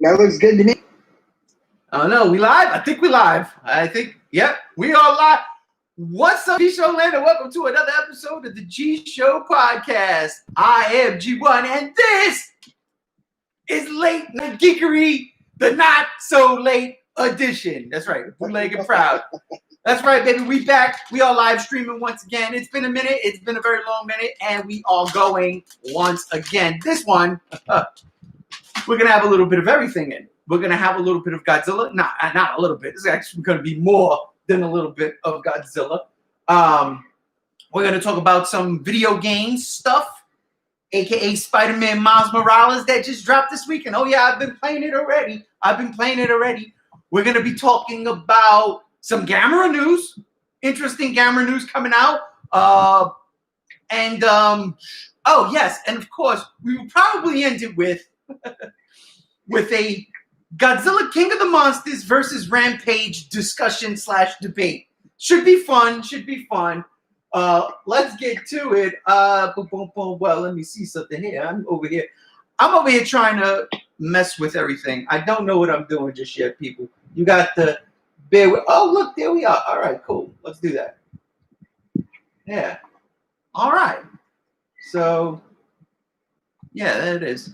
That looks good to me. I don't know. We live? I think we live. Yep, we are live. What's up, G Show Land, and welcome to another episode of the G Show Podcast. I am G1, and this is Late Night Geekery, the not so late edition. That's right, bootleg and proud. That's right, baby. We back. We are live streaming once again. It's been a minute. It's been a very long minute, and we are going once again. This one, we're going to have a little bit of everything in. We're going to have a little bit of Godzilla. Not a little bit. It's actually going to be more than a little bit of Godzilla. We're going to talk about some video game stuff, a.k.a. Spider-Man Miles Morales that just dropped this weekend. Oh, yeah, I've been playing it already. We're going to be talking about some Gamera news, interesting Gamera news coming out. Oh, yes, and of course, we will probably end it with a Godzilla King of the Monsters versus Rampage discussion / debate. Should be fun. Let's get to it. Well, let me see something here. I'm over here trying to mess with everything. I don't know what I'm doing just yet, people. You got the bear with. Oh, look, there we are. All right, cool. Let's do that. Yeah. All right. So, yeah, there it is.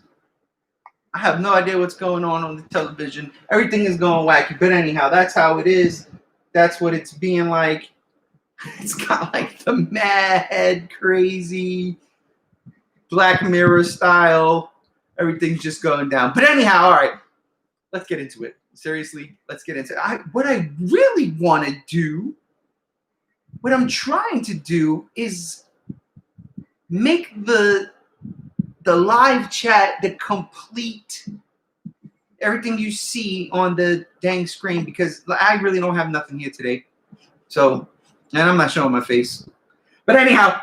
I have no idea what's going on the television. Everything is going wacky. But anyhow, that's how it is. That's what it's being like. It's got like the mad, crazy, Black Mirror style. Everything's just going down. But anyhow, all right. Let's get into it. Seriously, let's get into it. What I really want to do, what I'm trying to do is make the live chat the complete everything you see on the dang screen, because I really don't have nothing here today. So, and I'm not showing my face. But anyhow,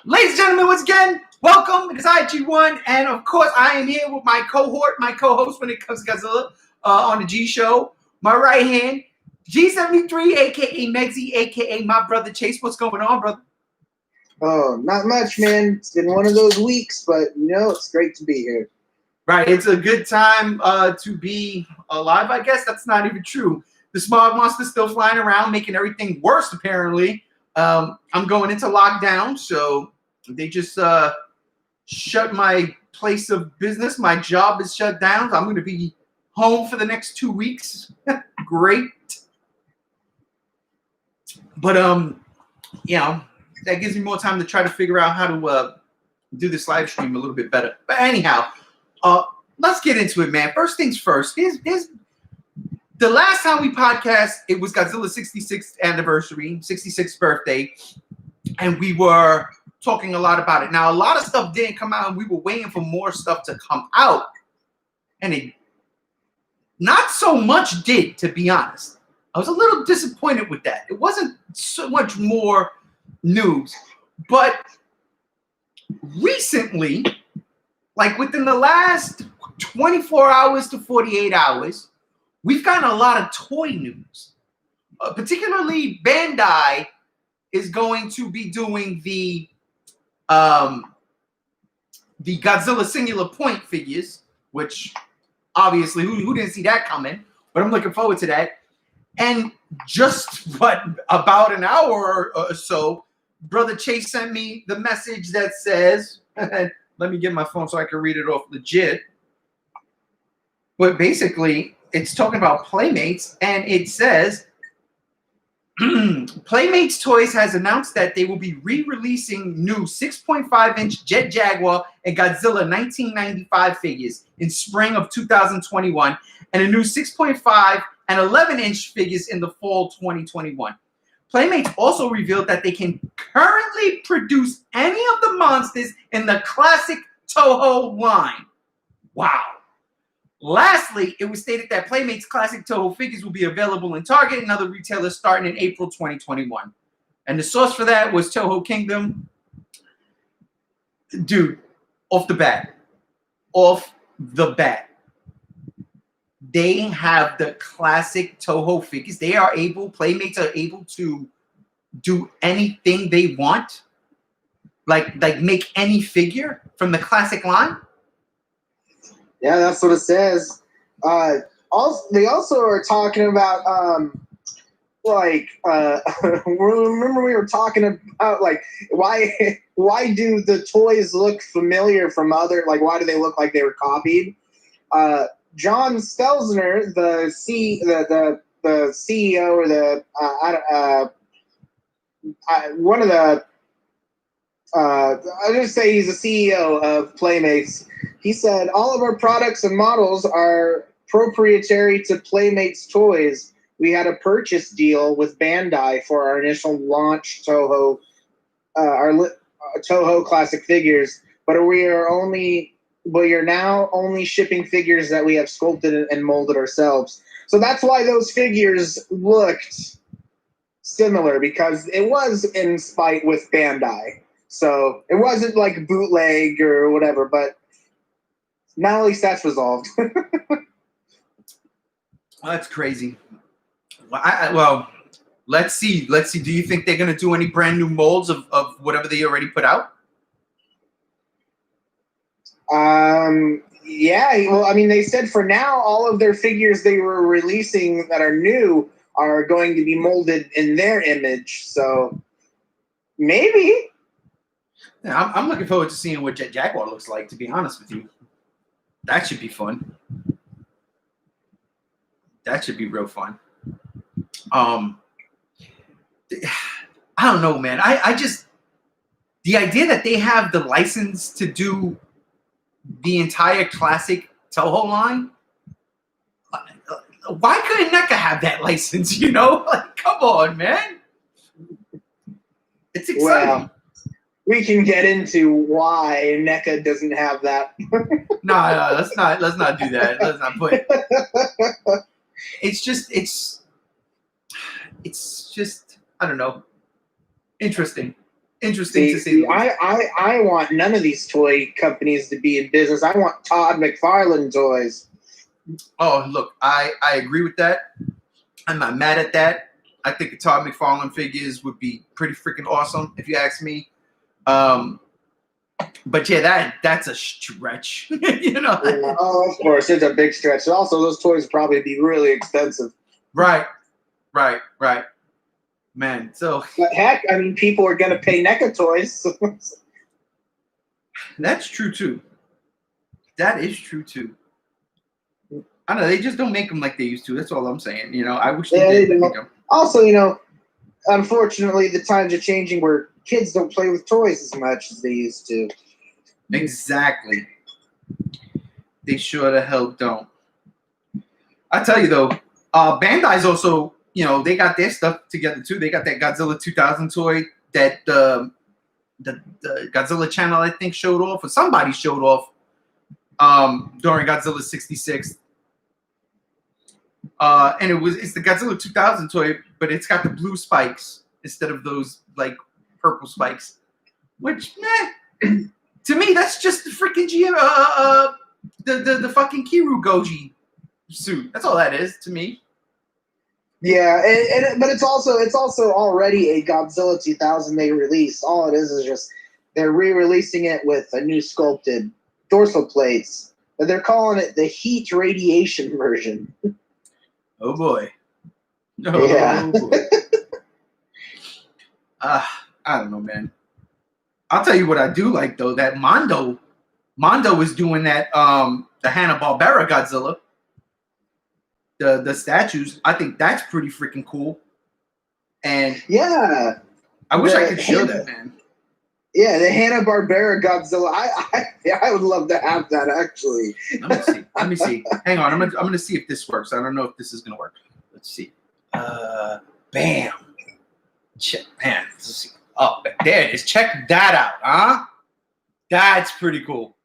ladies and gentlemen, once again, welcome. It is IG1, and of course, I am here with my co-host when it comes to Godzilla on the G Show. My right hand, G73, aka Megzy, aka my brother Chase. What's going on, brother? Oh, not much, man. It's been one of those weeks, but it's great to be here. Right, it's a good time to be alive. I guess that's not even true. The smog monster's still flying around, making everything worse. Apparently, I'm going into lockdown, so they just shut my place of business. My job is shut down. So I'm going to be home for the next 2 weeks. Great, but that gives me more time to try to figure out how to do this live stream a little bit better. But anyhow, let's get into it, man. First things first. Here's the last time we podcast, it was Godzilla's 66th anniversary, 66th birthday, and we were talking a lot about it. Now, a lot of stuff didn't come out, and we were waiting for more stuff to come out, and it not so much did, to be honest. I was a little disappointed with that. It wasn't so much more news, but recently, like within the last 24 hours to 48 hours, we've gotten a lot of toy news. Particularly, Bandai is going to be doing the Godzilla Singular Point figures, which obviously who didn't see that coming, but I'm looking forward to that. And just about an hour or so, Brother Chase sent me the message that says, let me get my phone so I can read it off legit. But basically, it's talking about Playmates, and it says, Playmates Toys has announced that they will be re-releasing new 6.5-inch Jet Jaguar and Godzilla 1995 figures in spring of 2021, and a new 6.5 and 11-inch figures in the fall 2021. Playmates also revealed that they can currently produce any of the monsters in the classic Toho line. Wow. Lastly, it was stated that Playmates classic Toho figures will be available in Target and other retailers starting in April 2021. And the source for that was Toho Kingdom. Dude, off the bat, they have the classic Toho figures. Playmates are able to do anything they want. Like make any figure from the classic line. Yeah, that's what it says. They also are talking about remember we were talking about like why do the toys look familiar from other, like why do they look like they were copied? John Stelzner, the CEO or one of the I'll just say he's the CEO of Playmates. He said all of our products and models are proprietary to Playmates toys. We had a purchase deal with Bandai for our initial launch Toho, Toho classic figures, but we are now only shipping figures that we have sculpted and molded ourselves. So that's why those figures looked similar, because it was in spite with Bandai. So it wasn't like bootleg or whatever, but now at least that's resolved. Well, that's crazy. Well, let's see. Do you think they're going to do any brand new molds of whatever they already put out? Yeah. Well, I mean, they said for now, all of their figures they were releasing that are new are going to be molded in their image. So maybe. Yeah, I'm looking forward to seeing what Jet Jaguar looks like, to be honest with you. That should be fun. That should be real fun. I don't know, man. I just, the idea that they have the license to do the entire classic Toho line, why couldn't NECA have that license, you know? Like, come on, man. It's exciting. Well, we can get into why NECA doesn't have that. No, let's not do that. Let's not put. It's just I don't know. Interesting to see. I want none of these toy companies to be in business. I want Todd McFarlane toys. Oh, look, I agree with that. I'm not mad at that. I think the Todd McFarlane figures would be pretty freaking awesome if you ask me. But yeah, that's a stretch, you know. Oh, of course, it's a big stretch. Also, those toys would probably be really expensive. Right. Man, so but heck, I mean, people are gonna pay NECA toys. That's true too. That is true too. I don't know, they just don't make them like they used to. That's all I'm saying. You know, I wish they did. Also, you know, unfortunately, the times are changing where kids don't play with toys as much as they used to. Exactly. They sure the hell don't. I tell you though, Bandai's also, you know, they got their stuff together too. They got that Godzilla 2000 toy that the Godzilla channel I think showed off, or somebody showed off during Godzilla 66. And it's the Godzilla 2000 toy, but it's got the blue spikes instead of those like purple spikes. Which, to me, that's just the freaking the fucking Kiru Goji suit. That's all that is to me. Yeah, but it's also already a Godzilla 2000 they released. All it is just they're re-releasing it with a new sculpted dorsal plates. But they're calling it the heat radiation version. Oh boy. Oh, yeah. Boy. I don't know, man. I'll tell you what I do like though. That Mondo is doing that the Hanna-Barbera Godzilla. The statues. I think that's pretty freaking cool. And yeah, I wish I could show that, man. Yeah, the Hanna-Barbera Godzilla. I would love to have that actually. Let me see. Hang on. I'm gonna see if this works. I don't know if this is gonna work. Let's see. Bam. Check, man. Let's see. Oh, there it is. Check that out, huh? That's pretty cool.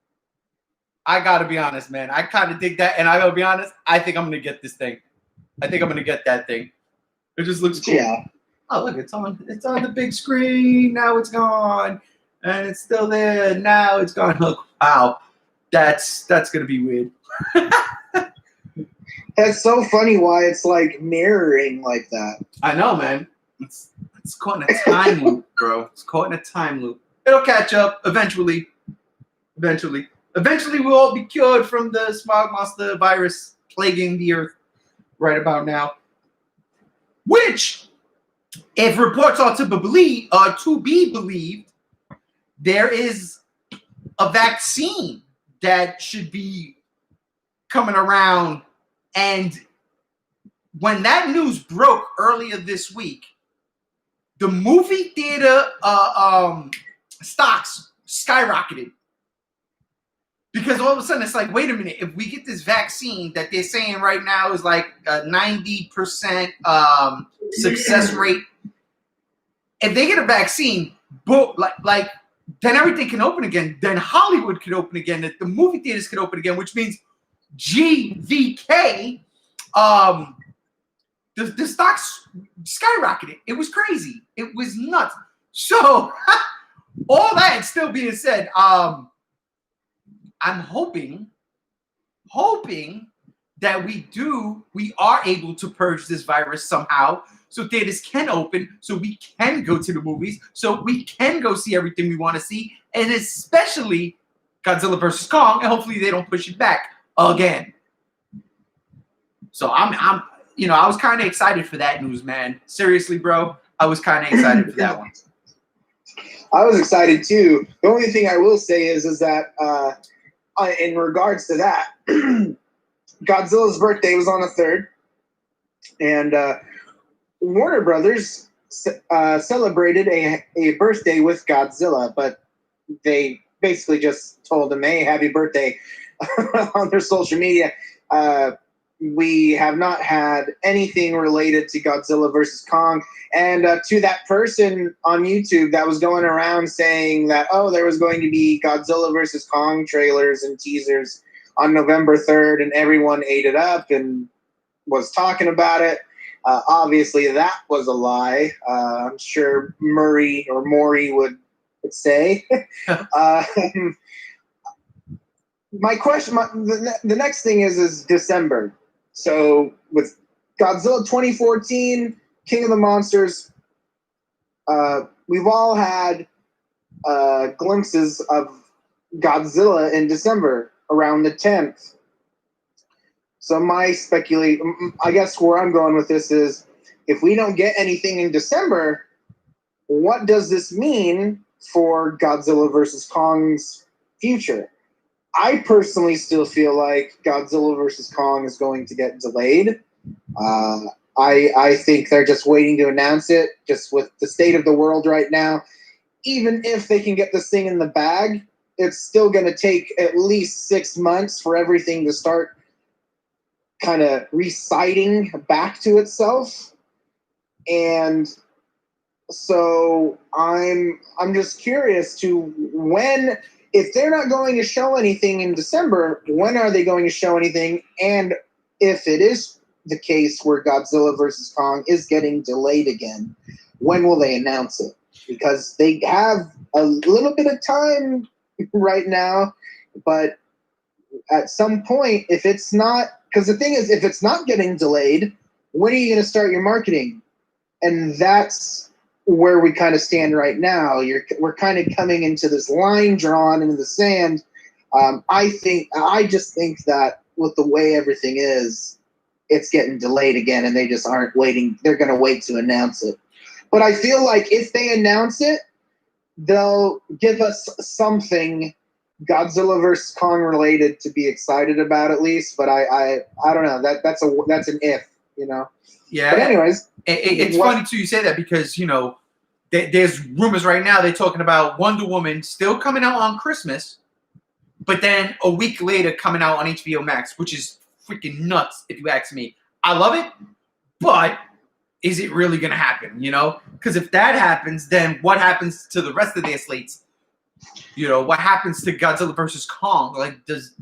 I gotta be honest, man. I kind of dig that, and I gotta be honest. I think I'm gonna get this thing. I think I'm gonna get that thing. It just looks cool. Yeah. Oh, look, it's on the big screen. Now it's gone, and it's still there. Now it's gone. Look, wow, that's gonna be weird. That's so funny. Why it's like mirroring like that. I know, man. It's caught in a time loop, bro. It's caught in a time loop. It'll catch up eventually. Eventually, we'll all be cured from the smog monster virus. plaguing the earth right about now. Which, if reports are to be believed, there is a vaccine that should be coming around. And when that news broke earlier this week, the movie theater stocks skyrocketed. Because all of a sudden it's like, wait a minute, if we get this vaccine that they're saying right now is like a 90% success rate, if they get a vaccine, like then everything can open again. Then Hollywood can open again. The movie theaters can open again, which means GVK, the stocks skyrocketed. It was crazy. It was nuts. So all that still being said, I'm hoping that we are able to purge this virus somehow, so theaters can open, so we can go to the movies, so we can go see everything we want to see, and especially Godzilla vs. Kong, and hopefully they don't push it back again. So I was kind of excited for that news, man. Seriously, bro, I was kind of excited for that one. I was excited too. The only thing I will say is that in regards to that, Godzilla's birthday was on the 3rd, and Warner Brothers celebrated a birthday with Godzilla, but they basically just told him, hey, happy birthday on their social media. We have not had anything related to Godzilla versus Kong. And to that person on YouTube that was going around saying that, oh, there was going to be Godzilla versus Kong trailers and teasers on November 3rd, and everyone ate it up and was talking about it. Obviously, that was a lie. I'm sure Maury would say. My question, the next thing is December. So with Godzilla 2014, King of the Monsters, we've all had glimpses of Godzilla in December around the 10th. So I guess where I'm going with this is, if we don't get anything in December, what does this mean for Godzilla versus Kong's future? I personally still feel like Godzilla versus Kong is going to get delayed. I think they're just waiting to announce it, just with the state of the world right now. Even if they can get this thing in the bag, it's still going to take at least 6 months for everything to start kind of reciting back to itself. And so I'm just curious to when, if they're not going to show anything in December, when are they going to show anything? And if it is the case where Godzilla versus Kong is getting delayed again, when will they announce it? Because they have a little bit of time right now, but at some point, if it's not, because the thing is, if it's not getting delayed, when are you going to start your marketing? And that's where we kind of stand right now. We're kind of coming into this line drawn into the sand. I just think that with the way everything is, it's getting delayed again, and they just aren't waiting. They're going to wait to announce it. But I feel like if they announce it, they'll give us something Godzilla vs. Kong related to be excited about, at least. But I don't know. That's an if, you know. Yeah. But anyways, it's funny too you say that, because there's rumors right now they're talking about Wonder Woman still coming out on Christmas, but then a week later coming out on HBO Max, which is freaking nuts if you ask me. I love it, but is it really going to happen? Because if that happens, then what happens to the rest of their slates? What happens to Godzilla versus Kong? Like, does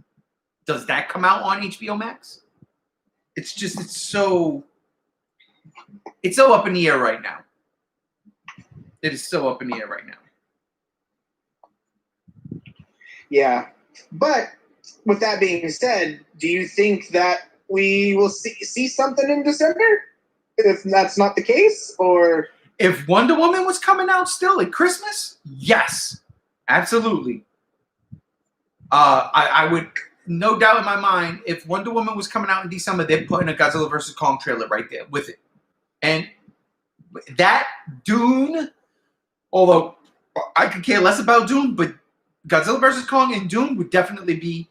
that come out on HBO Max? It's so up in the air right now. It is so up in the air right now. Yeah. But with that being said, do you think that we will see something in December? If that's not the case, or if Wonder Woman was coming out still at Christmas, yes, absolutely. I would. no doubt in my mind, if Wonder Woman was coming out in December, they're putting a Godzilla vs. Kong trailer right there with it. And that Dune, although I could care less about Dune, but Godzilla vs. Kong and Dune would definitely be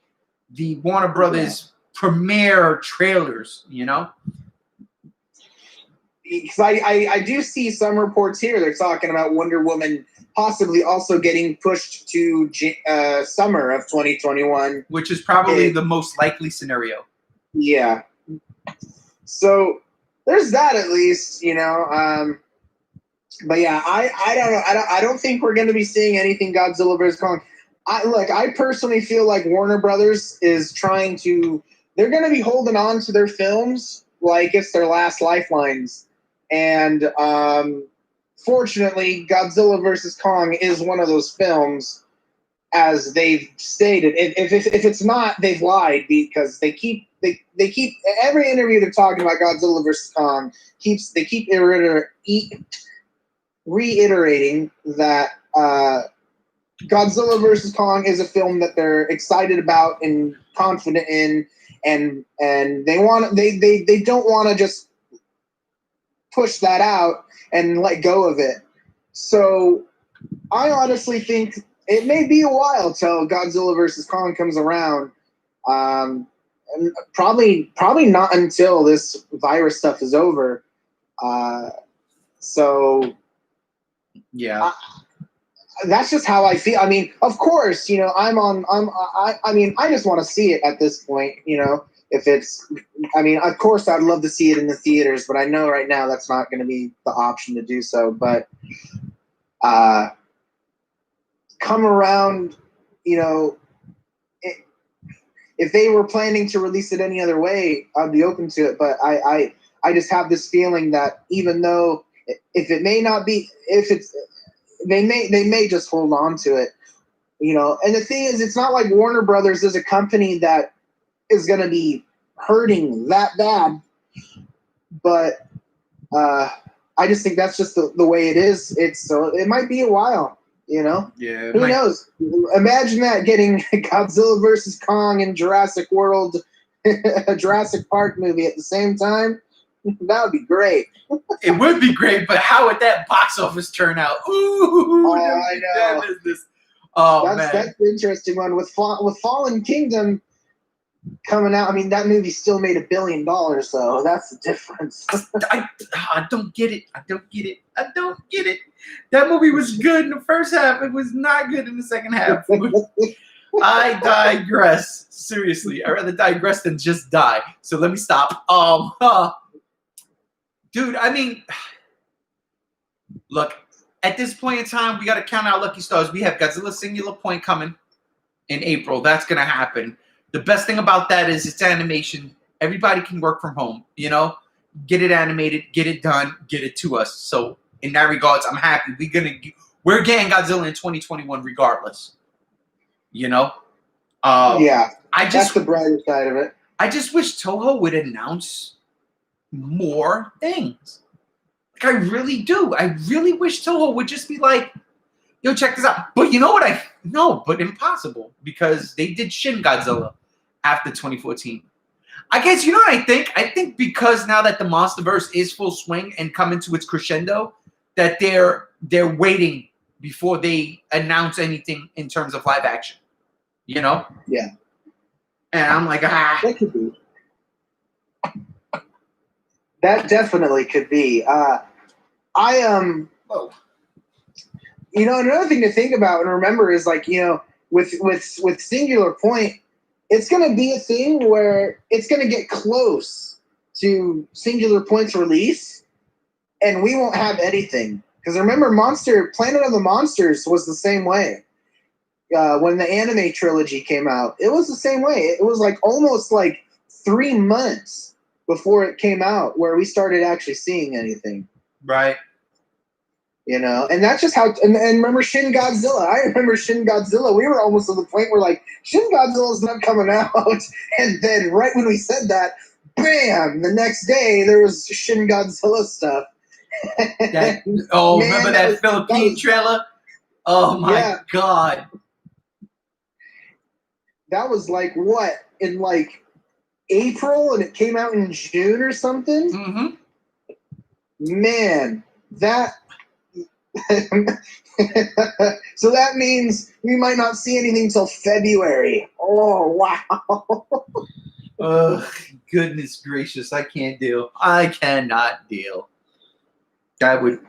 the Warner Brothers premiere trailers, you know? Because I do see some reports here. They're talking about Wonder Woman possibly also getting pushed to summer of 2021. Which is probably the most likely scenario. Yeah. So there's that at least, you know. But yeah, I don't know. I don't think we're going to be seeing anything Godzilla vs. Kong. I personally feel like Warner Brothers is trying to. They're going to be holding on to their films like it's their last lifelines, and fortunately, Godzilla vs. Kong is one of those films, as they've stated. If it's not, they've lied, because they keep every interview they're talking about Godzilla vs. Kong they keep reiterating that Godzilla vs. Kong is a film that they're excited about and confident in, and they don't want to just push that out and let go of it. So I honestly think it may be a while till Godzilla vs. Kong comes around. And probably not until this virus stuff is over. So yeah, that's just how I feel. I mean, of course, you know, I mean, I just want to see it at this point, you know. If it's, I mean, of course, I'd love to see it in the theaters, but I know right now that's not going to be the option to do so. But come around, you know, if they were planning to release it any other way, I'd be open to it. But I just have this feeling that even though if it may not be, if it's, they may just hold on to it, you know. And the thing is, it's not like Warner Brothers is a company that is going to be hurting that bad. But I just think that's just the way it is. So it might be a while, you know. Yeah. Who knows? Imagine that, getting Godzilla versus Kong and Jurassic World, a Jurassic Park movie at the same time. That would be great. It would be great, but how would that box office turn out? Ooh, I know. Man. That's the interesting one. With Fallen Kingdom coming out, I mean, that movie still made $1 billion, so that's the difference. I don't get it. I don't get it. That movie was good in the first half. It was not good in the second half. I digress. Seriously, I'd rather digress than just die. So let me stop. Dude, I mean, look, at this point in time, we got to count our lucky stars. We have Godzilla Singular Point coming in April. That's going to happen. The best thing about that is it's animation. Everybody can work from home, you know? Get it animated, get it done, get it to us. So in that regards, I'm happy. We're getting Godzilla in 2021 regardless. You know? Yeah, that's the brighter side of it. I just wish Toho would announce more things. Like, I really do. I really wish Toho would just be like, yo, check this out. But you know what? But impossible, because they did Shin Godzilla after 2014. I guess, you know what I think? I think because now that the MonsterVerse is full swing and coming to its crescendo, that they're waiting before they announce anything in terms of live action. You know? Yeah. And I'm like, That could be. That definitely could be. Whoa. You know, another thing to think about and remember is, like, you know, with Singular Point, it's going to be a thing where it's going to get close to Singular Point's release, and we won't have anything. Because remember, Planet of the Monsters was the same way. When the anime trilogy came out, it was the same way. It was like almost like 3 months before it came out where we started actually seeing anything. Right. You know, and that's just how. And remember Shin Godzilla? I remember Shin Godzilla. We were almost to the point where, like, Shin Godzilla's not coming out, and then right when we said that, bam! The next day there was Shin Godzilla stuff. Remember that Philippine trailer? Oh my God! that was like what, in like April, and it came out in June or something. Mm-hmm. Man, that. So that means we might not see anything till February. Oh wow! Ugh, goodness gracious, I can't deal. I cannot deal. That would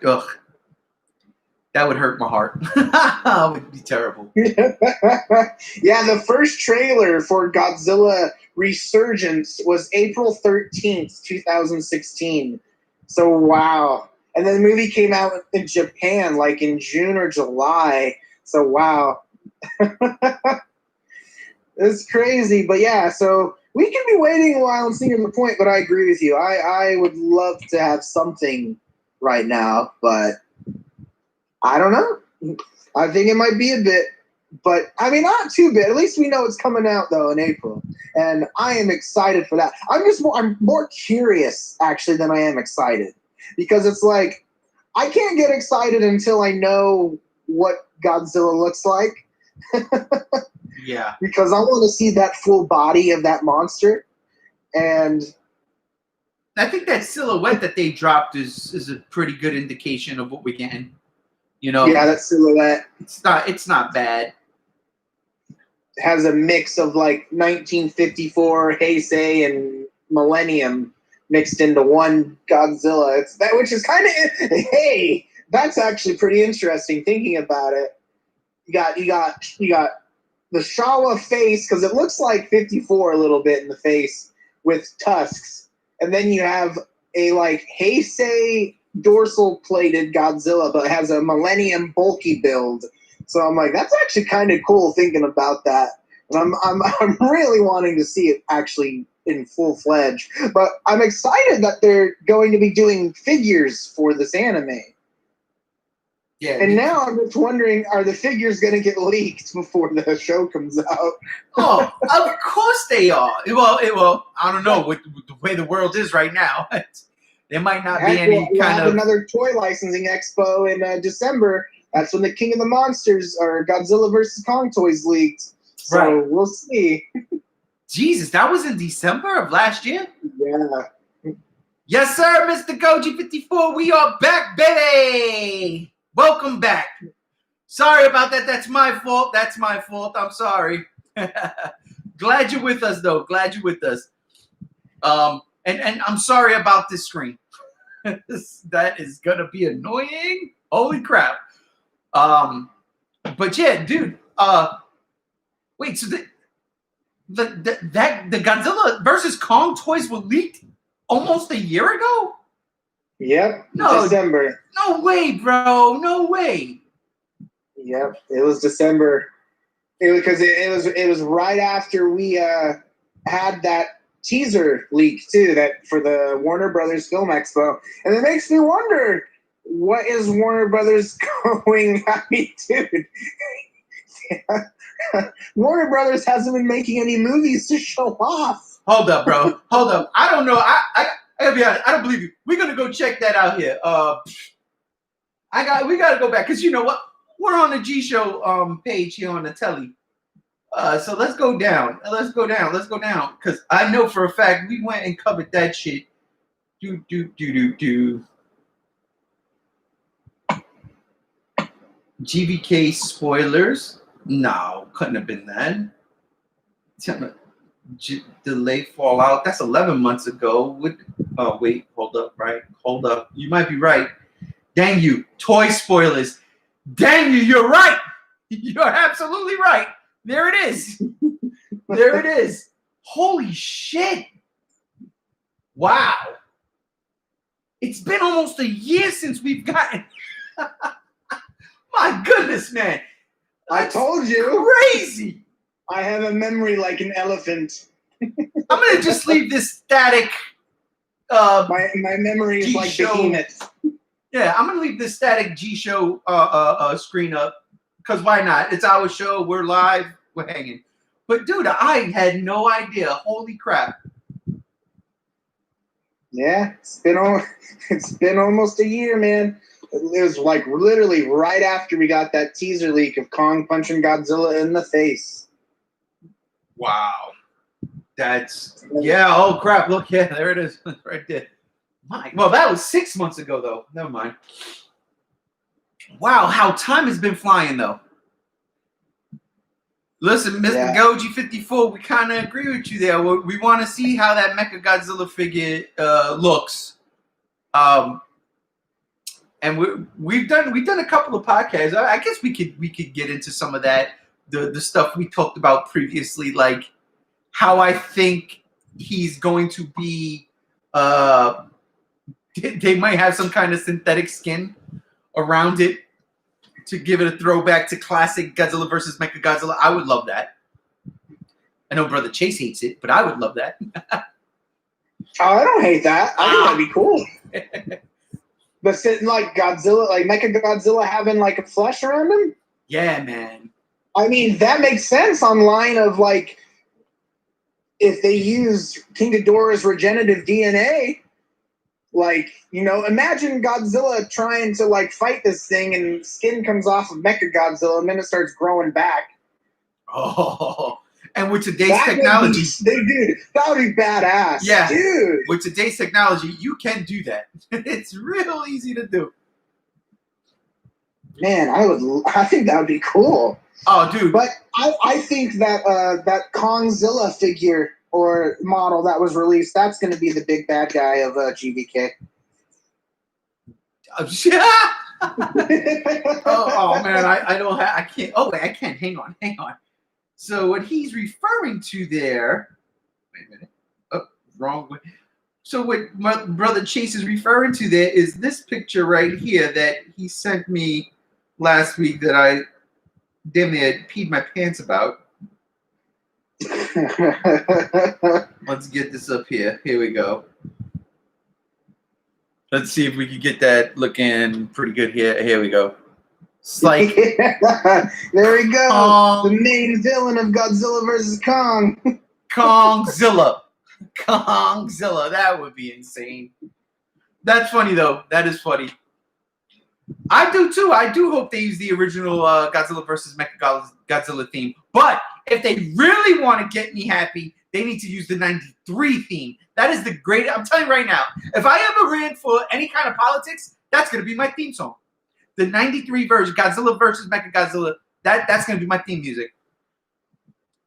hurt my heart. That would be terrible. Yeah, the first trailer for Godzilla Resurgence was April 13th, 2016. So wow. And then the movie came out in Japan like in June or July. So wow. It's crazy. But yeah, so we can be waiting a while and seeing the point, but I agree with you. I would love to have something right now, but I don't know. I think it might be a bit, but I mean, not too bit. At least we know it's coming out though in April, and I am excited for that. I'm more curious actually than I am excited, because it's like I can't get excited until I know what Godzilla looks like. Yeah, Because I want to see that full body of that monster, and I think that silhouette that they dropped is a pretty good indication of what we're getting. You know, yeah, that silhouette it's not bad. has a mix of like 1954 Heisei and Millennium mixed into one Godzilla. It's that, which is kind of hey, that's actually pretty interesting thinking about it. You got the Shawa face, because it looks like 54 a little bit in the face with tusks, and then you have a like Heisei dorsal plated Godzilla, but has a Millennium bulky build. So I'm like, that's actually kind of cool thinking about that. And I'm really wanting to see it actually in full fledged. But I'm excited that they're going to be doing figures for this anime. Yeah, And now I'm just wondering, are the figures going to get leaked before the show comes out? Oh, of course they are. Well, I don't know with the way the world is right now. There might not be any We'll kind have of another toy licensing expo in December. That's when the King of the Monsters or Godzilla versus Kong toys leaked. So Right. we'll see. Jesus, that was in December of last year? Yeah. Yes, sir, Mr. Goji 54. We are back, baby. Welcome back. Sorry about that. That's my fault. I'm sorry. Glad you're with us, though. Glad you're with us. And I'm sorry about this screen. That is gonna be annoying. Holy crap. But yeah, dude. Wait. So the Godzilla versus Kong toys were leaked almost a year ago? Yep. No. December. No way, bro. No way. Yep. It was December. It was right after we had that teaser leak too, that for the Warner Brothers Film Expo, and it makes me wonder, what is Warner Brothers going? I mean, dude, Warner Brothers hasn't been making any movies to show off. Hold up, bro. Hold up. I don't know. I gotta be honest. I don't believe you. We're gonna go check that out here. We gotta go back, because you know what? We're on the G Show page here on the telly. So let's go down. Let's go down. Because I know for a fact we went and covered that shit. GVK spoilers? No, couldn't have been that. Delay Fallout. That's 11 months ago. Oh, wait. Hold up. Right. Hold up. You might be right. Dang you. Toy spoilers. Dang you. You're right. You're absolutely right. There it is. There it is. Holy shit. Wow. It's been almost a year since we've gotten. My goodness, man. I told you. Crazy. I have a memory like an elephant. I'm going to just leave this static. My memory is like G-Show. Behemoth. Yeah, I'm going to leave this static G-Show screen up. Because why not? It's our show. We're live. We're hanging. But, dude, I had no idea. Holy crap. Yeah, it's been almost a year, man. It was like literally right after we got that teaser leak of Kong punching Godzilla in the face. Wow. That's yeah. Oh crap! Look, yeah, there it is, right there. Well, that was 6 months ago, though. Never mind. Wow, how time has been flying, though. Listen, Mr. Goji 54, we kind of agree with you there. We want to see how that Mecha Godzilla figure looks. And we've done a couple of podcasts. I guess we could get into some of that, the stuff we talked about previously, like how I think he's going to be. They might have some kind of synthetic skin around it to give it a throwback to classic Godzilla versus Mechagodzilla. I would love that. I know Brother Chase hates it, but I would love that. I don't hate that. I think that'd be cool. But sitting like Godzilla, like Mechagodzilla having like a flesh around him? Yeah, man. I mean, that makes sense on line of like if they use King Ghidorah's regenerative DNA. Like, you know, imagine Godzilla trying to, like, fight this thing and skin comes off of Mechagodzilla and then it starts growing back. Oh, and with today's technology. Dude, that would be badass. Yeah. Dude. With today's technology, you can do that. It's real easy to do. Man, I think that would be cool. Oh, dude. But I think that that Kongzilla figure or model that was released, that's going to be the big bad guy of GVK. Oh man, I can't. Oh wait, I can't. Hang on. So what he's referring to there? Wait a minute. Oh, wrong way. So what my brother Chase is referring to there is this picture right here that he sent me last week that I damn near peed my pants about. Let's get this up here. Here we go. Let's see if we can get that looking pretty good here. Here we go. It's like there we go. The main villain of Godzilla vs. Kong. Kongzilla. That would be insane. That's funny though. That is funny. I do too. I do hope they use the original Godzilla vs. Mechagodzilla theme. But if they really want to get me happy, they need to use the 93 theme. That is the great. I'm telling you right now, if I ever ran for any kind of politics, that's going to be my theme song. The 93 version, Godzilla versus Mechagodzilla, that's going to be my theme music.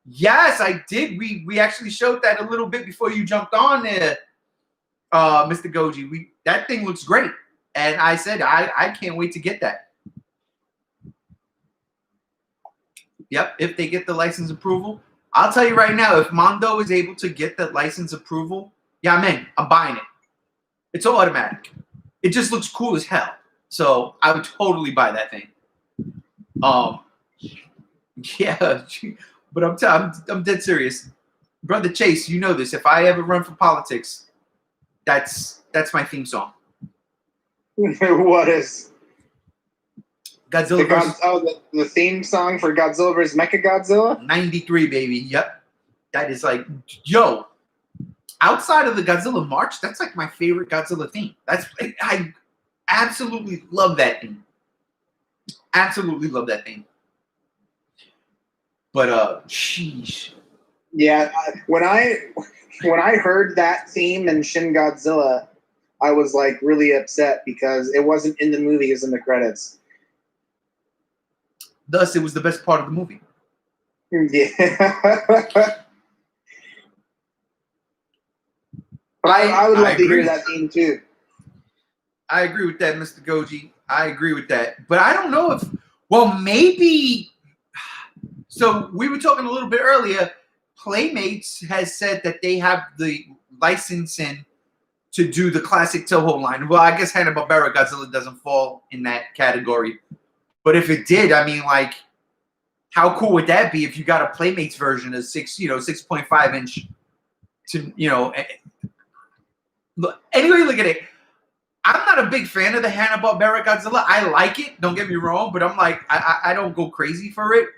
Yes, I did. We actually showed that a little bit before you jumped on there, Mr. Goji. That thing looks great. And I said, I can't wait to get that. Yep, if they get the license approval. I'll tell you right now, if Mondo is able to get the license approval, yeah, I'm buying it. It's automatic. It just looks cool as hell. So I would totally buy that thing. Yeah, but I'm dead serious. Brother Chase, you know this. If I ever run for politics, that's my theme song. What is? Godzilla the theme song for Godzilla vs. Mechagodzilla? 93, baby. Yep. That is like, yo, outside of the Godzilla March, that's like my favorite Godzilla theme. I absolutely love that theme. Absolutely love that theme. But sheesh. Yeah, when I heard that theme in Shin Godzilla, I was like really upset because it wasn't in the movie, it was in the credits. Thus, it was the best part of the movie. Yeah. I would love to hear that theme too. I agree with that, Mr. Goji. I agree with that. But I don't know if, well, maybe. So we were talking a little bit earlier. Playmates has said that they have the licensing to do the classic Toho line. Well, I guess Hanna-Barbera Godzilla doesn't fall in that category. But if it did, I mean, like, how cool would that be if you got a Playmates version of 6.5 inch to, anyway, look at it. I'm not a big fan of the Hanna-Barbera Godzilla. I like it, don't get me wrong, but I'm like, I don't go crazy for it.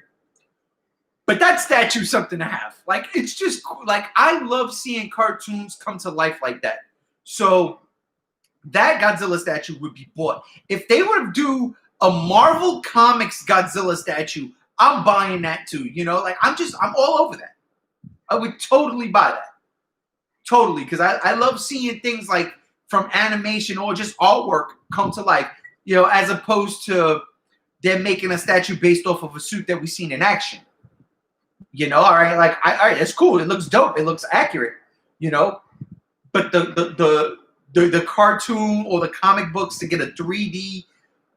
But that statue's something to have. Like, it's just cool. Like, I love seeing cartoons come to life like that. So that Godzilla statue would be bought. If they were to do a Marvel Comics Godzilla statue, I'm buying that too. Like, I'm all over that. I would totally buy that. Totally, because I love seeing things like from animation or just artwork come to life, as opposed to them making a statue based off of a suit that we've seen in action. All right, like, all right, it's cool. It looks dope. It looks accurate, but the cartoon or the comic books to get a 3D,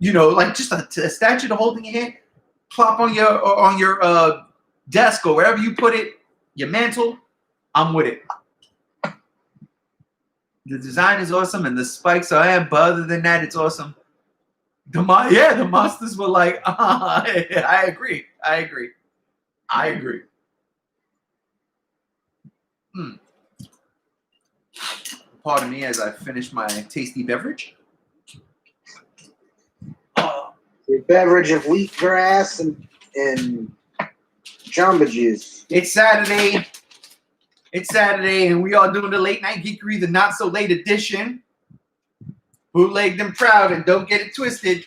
like just a statue to hold in your hand, plop on your desk or wherever you put it, your mantle, I'm with it. The design is awesome and the spikes are, but other than that, it's awesome. The monsters were like, I agree. Pardon me as I finish my tasty beverage. Your beverage of wheatgrass and Jamba Juice. It's Saturday, and we are doing the late night geekery, the not so late edition. Bootlegged and proud, and don't get it twisted.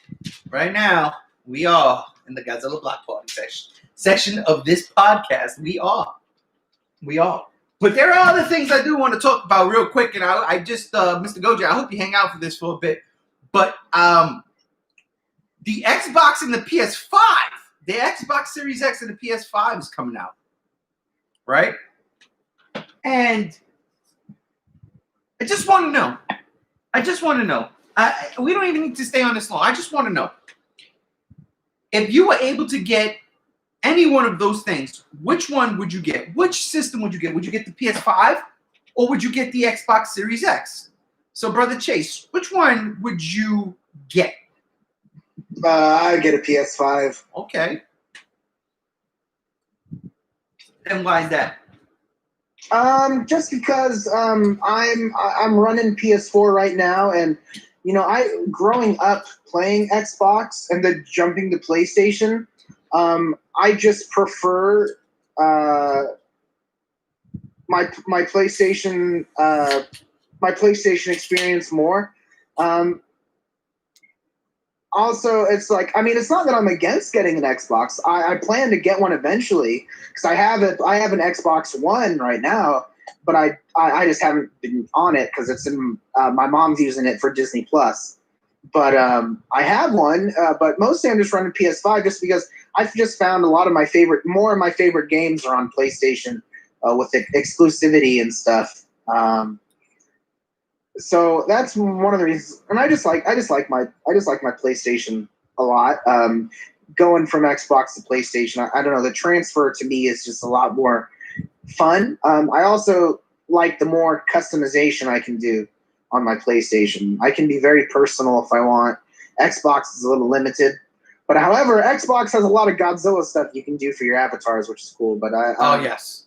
Right now, we are in the Godzilla Block Party section of this podcast. We are. But there are other things I do want to talk about real quick, and I just, Mr. Goja, I hope you hang out for this for a bit. But the Xbox and the PS5, the Xbox Series X and the PS5 is coming out, right? And I just want to know. We don't even need to stay on this long. I just want to know. If you were able to get any one of those things, which one would you get? Which system would you get? Would you get the PS5 or would you get the Xbox Series X? So, Brother Chase, which one would you get? I'd get a PS5. Okay. And why is that? Just because I'm running PS4 right now, and I growing up playing Xbox and then jumping to PlayStation, I just prefer my PlayStation experience more. Also, it's like, it's not that I'm against getting an Xbox. I plan to get one eventually because I have an Xbox One right now, but I just haven't been on it because it's in my mom's using it for Disney Plus. But I have one, but mostly I'm just running PS5 just because I've just found more of my favorite games are on PlayStation with exclusivity and stuff. So that's one of the reasons, and I just like my PlayStation a lot. Going from Xbox to PlayStation, I don't know, the transfer to me is just a lot more fun. I also like the more customization I can do on my PlayStation. I can be very personal if I want. Xbox is a little limited, but however, Xbox has a lot of Godzilla stuff you can do for your avatars, which is cool. But Yes.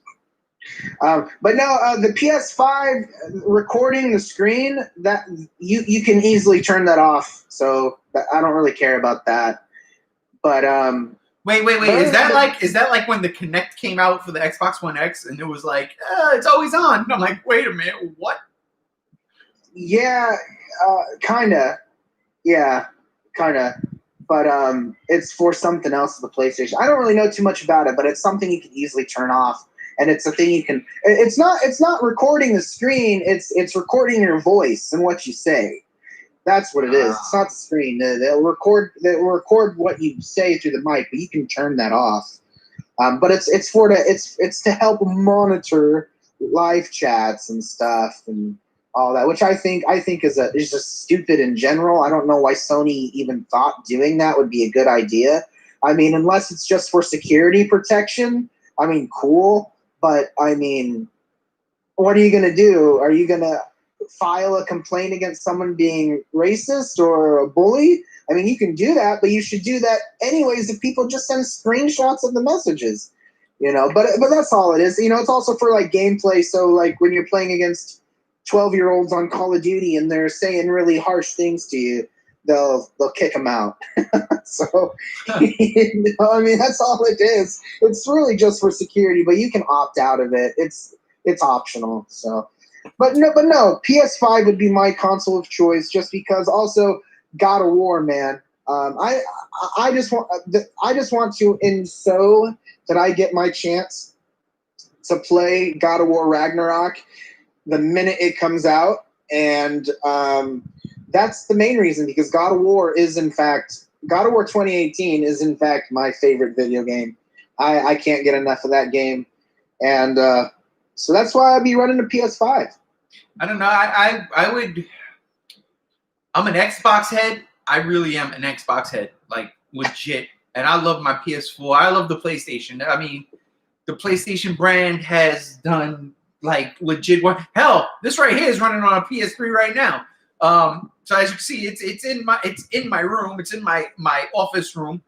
But no, the PS5 recording the screen, that you can easily turn that off. So I don't really care about that. But wait. Is that like when the Kinect came out for the Xbox One X and it was like, it's always on? And I'm like, wait a minute, what? Yeah, kinda. Yeah, kinda. But it's for something else with the PlayStation. I don't really know too much about it, but it's something you can easily turn off. And it's a thing you can. It's not recording the screen. It's recording your voice and what you say. That's what it is. It's not the screen. They'll record what you say through the mic, but you can turn that off. But it's to help monitor live chats and stuff and all that, which I think is just stupid in general. I don't know why Sony even thought doing that would be a good idea. Unless it's just for security protection. Cool. But what are you going to do? Are you going to file a complaint against someone being racist or a bully? You can do that, but you should do that anyways if people just send screenshots of the messages, but that's all it is. It's also for like gameplay. So like when you're playing against 12-year-olds on Call of Duty and they're saying really harsh things to you, they'll kick them out. So, that's all it is. It's really just for security, but you can opt out of it. It's optional. So, but no, PS5 would be my console of choice just because. Also, God of War, man. I just want to, in so that I get my chance to play God of War Ragnarok the minute it comes out, and that's the main reason, because God of War 2018 is in fact my favorite video game. I can't get enough of that game, and so that's why I'd be running a PS5. I don't know. I'm an Xbox head. I really am an Xbox head, like legit. And I love my PS4. I love the PlayStation. I mean, the PlayStation brand has done like legit work. Hell, this right here is running on a PS3 right now. So as you can see, it's in my room. It's in my office room.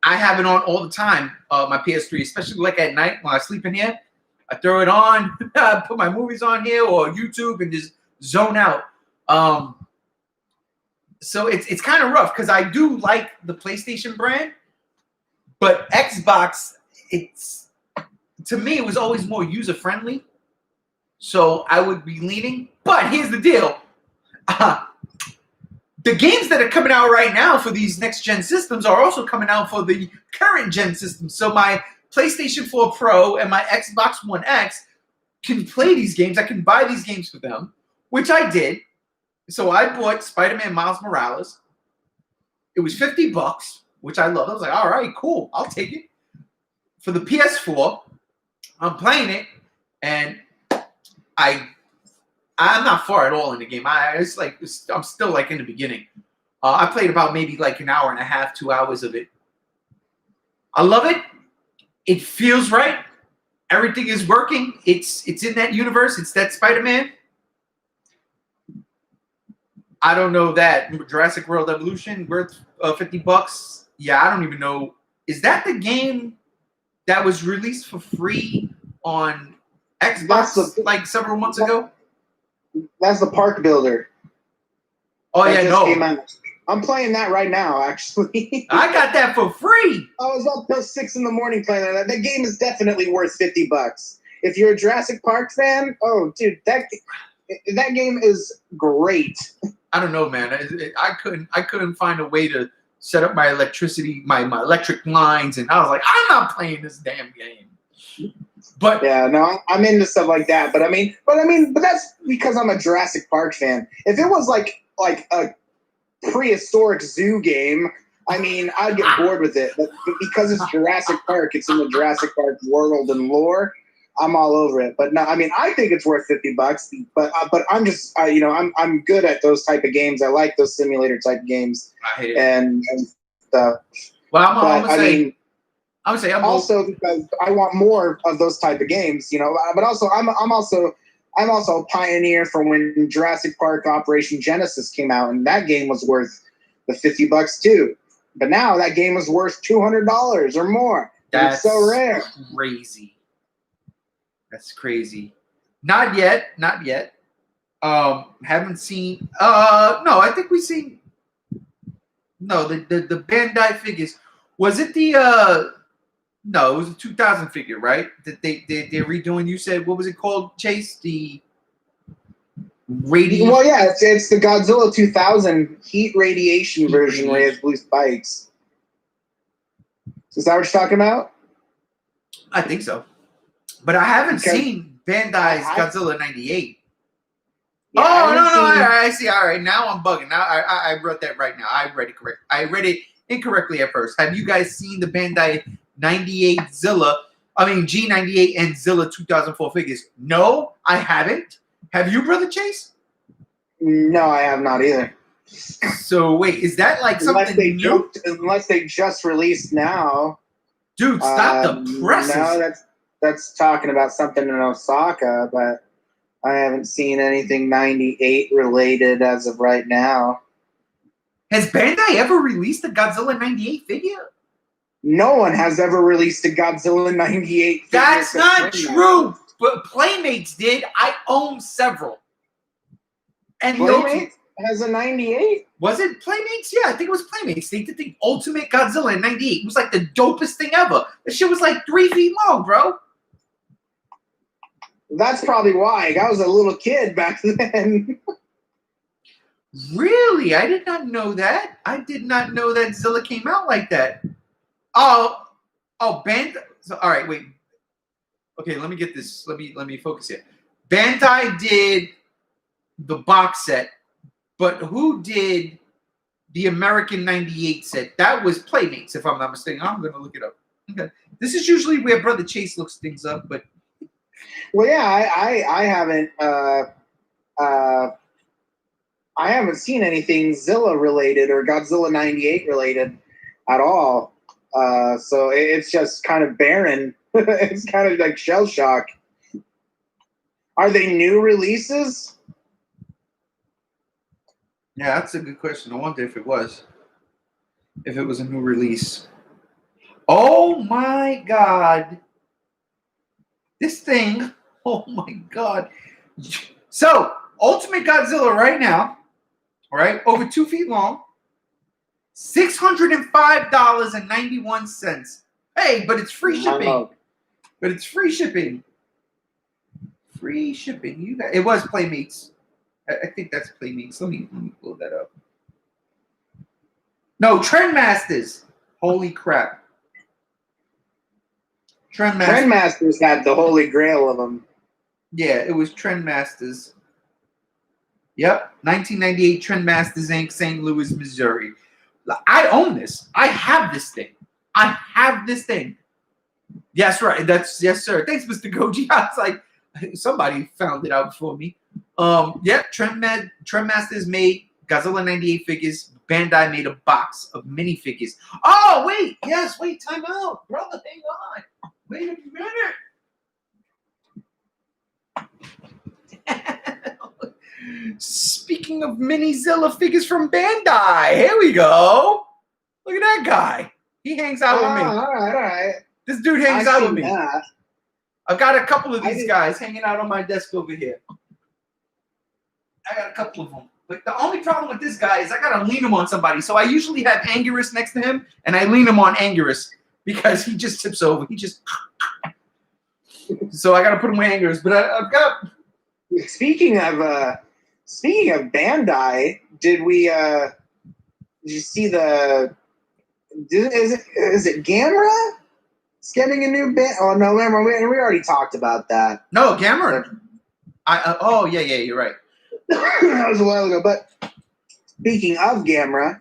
I have it on all the time. My PS3, especially like at night when I sleep in here. I throw it on, put my movies on here or YouTube, and just zone out. So it's kind of rough because I do like the PlayStation brand, but Xbox, to me, it was always more user friendly. So I would be leaning. But here's the deal: the games that are coming out right now for these next gen systems are also coming out for the current gen systems. So my PlayStation 4 Pro and my Xbox One X can play these games. I can buy these games for them, which I did. So I bought Spider-Man Miles Morales. It was $50, which I loved. I was like, all right, cool. I'll take it. For the PS4, I'm playing it, and I'm not far at all in the game. I'm still like in the beginning. I played about maybe like an hour and a half, 2 hours of it. I love it. It feels right. Everything is working. It's in that universe. It's that Spider-Man. I don't know that Jurassic World Evolution worth $50. Yeah, I don't even know. Is that the game that was released for free on Xbox like several months ago? That's the Park Builder. Oh yeah, no. I'm playing that right now, actually. I got that for free. I was up till 6 in the morning playing that. That game is definitely worth $50. If you're a Jurassic Park fan, oh dude, that game is great. I don't know, man. I couldn't find a way to set up my electricity, my electric lines, and I was like, I'm not playing this damn game. But yeah, no, I'm into stuff like that. But that's because I'm a Jurassic Park fan. If it was like a prehistoric zoo game, I mean, I'd get bored with it. But because it's Jurassic Park, it's in the Jurassic Park world and lore. I'm all over it. But no, I mean, I think it's worth $50. But I'm just, I'm good at those type of games. I like those simulator type games. I hate it. And stuff. Well, I'm gonna say I'm also because I want more of those type of games, But also, I'm also a pioneer for when Jurassic Park Operation Genesis came out, and that game was worth the $50 too. But now that game is worth $200 or more. It's so rare. Crazy. That's crazy. Not yet. Haven't seen. No, I think we've seen. No, the Bandai figures. Was it the? No, it was a 2000 figure, right? That they're redoing. You said, what was it called, Chase? The Well, yeah, it's the Godzilla 2000 heat radiation version where it has blue spikes. Is that what you're talking about? I think so. But I haven't seen Bandai's Godzilla 98. Yeah, I see. All right, now I'm bugging. Now I wrote that right now. I read it correct. I read it incorrectly at first. Have you guys seen the Bandai 98 G98 and Zilla 2004 figures? No, I haven't. Have you, Brother Chase? No, I have not either. So wait, is that like something new? Unless they just released now. Dude, stop the presses. No, that's talking about something in Osaka, but I haven't seen anything 98 related as of right now. Has Bandai ever released a Godzilla 98 figure? No one has ever released a Godzilla 98 figure. That's not true. But Playmates did. I own several. And Playmates has a 98? Was it Playmates? Yeah, I think it was Playmates. They did the Ultimate Godzilla in 98. It was like the dopest thing ever. The shit was like 3 feet long, bro. That's probably why. I was a little kid back then. Really? I did not know that. I did not know that Zilla came out like that. Oh, Bandai. So, all right, wait. Okay, let me get this. Let me focus here. Bandai did the box set, but who did the American 98 set? That was Playmates, if I'm not mistaken. I'm going to look it up. Okay. This is usually where Brother Chase looks things up, but... Well, yeah, I haven't seen anything Zilla related or Godzilla 98 related at all. So it's just kind of barren. It's kind of like shell shock. Are they new releases? Yeah, that's a good question. I wonder if it was. If it was a new release. Oh my God. This thing. Oh my God. So, Ultimate Godzilla right now, right, over 2 feet long, $605.91. Hey, but it's free shipping. But it's free shipping. Free shipping. It was Playmates. I think that's Playmates. Let me pull that up. No, Trendmasters. Holy crap. Trendmasters had the holy grail of them. Yeah, it was Trendmasters. Yep, 1998 Trendmasters Inc., St. Louis, Missouri. I own this. I have this thing. I have this thing. Yes, right. Yes, sir. Thanks, Mr. Goji. I was like, somebody found it out before me. Yep, Trendmasters made Godzilla 98 figures. Bandai made a box of minifigures. Oh, wait. Yes, wait. Time out. Brother, hang on. Wait a minute. Speaking of mini Zilla figures from Bandai, here we go. Look at that guy. He hangs out with me. All right. This dude hangs out with me. That. I've got a couple of these guys hanging out on my desk over here. I got a couple of them. But the only problem with this guy is I got to lean him on somebody. So I usually have Anguirus next to him, and I lean him on Anguirus because he just tips over. He just... So I got to put him with Anguirus. But I've got... Speaking of Bandai, did you see the... Is it Gamera? It's getting a new band. Oh, no, remember, we already talked about that. No, Gamera. Oh, yeah, you're right. That was a while ago. But speaking of Gamera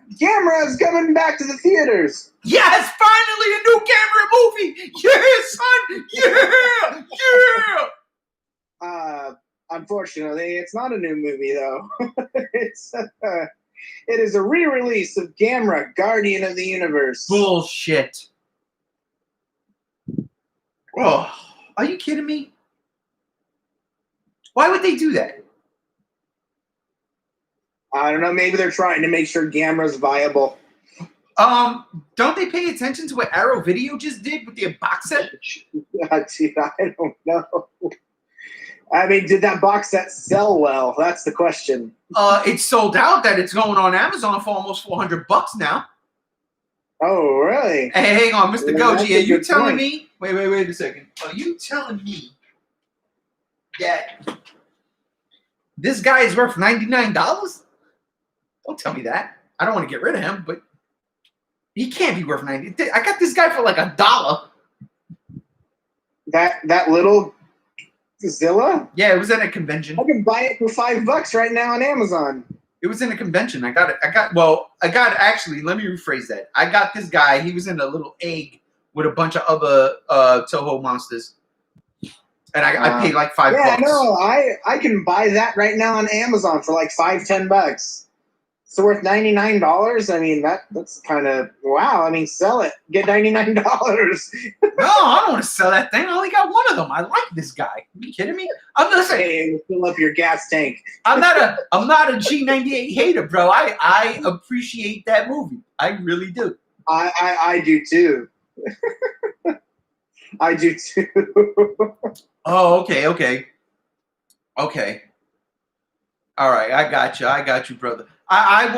is coming back to the theaters. Yes, finally a new Gamera movie. Yes, son. Yeah. Unfortunately, it's not a new movie, though. It is a re-release of Gamera, Guardian of the Universe. Bullshit. Oh, are you kidding me? Why would they do that? I don't know. Maybe they're trying to make sure Gamera's viable. Don't they pay attention to what Arrow Video just did with their box set? Dude, I don't know. I mean, did that box set sell well? That's the question. It's sold out. That it's going on Amazon for almost $400 now. Oh, really? Hey, hang on, Mr. Goji. Are you telling me? Wait a second. Are you telling me that this guy is worth $99? Don't tell me that. I don't want to get rid of him, but he can't be worth $90. I got this guy for like $1. That little Zilla? Yeah, it was at a convention. I can buy it for $5 right now on Amazon. It was in a convention. I got it. Actually, let me rephrase that. I got this guy. He was in a little egg with a bunch of other Toho monsters. And I paid like $5. Yeah, no, I can buy that right now on Amazon for like $5-10. It's worth $99. I mean, that's kind of wow. I mean, sell it, get $99. No, I don't want to sell that thing. I only got one of them. I like this guy. Are you kidding me? I'm not saying hey, fill up your gas tank. I'm not a G98 hater, bro. I appreciate that movie. I really do. I do too. I do too. Oh, okay. All right, I got you, brother. I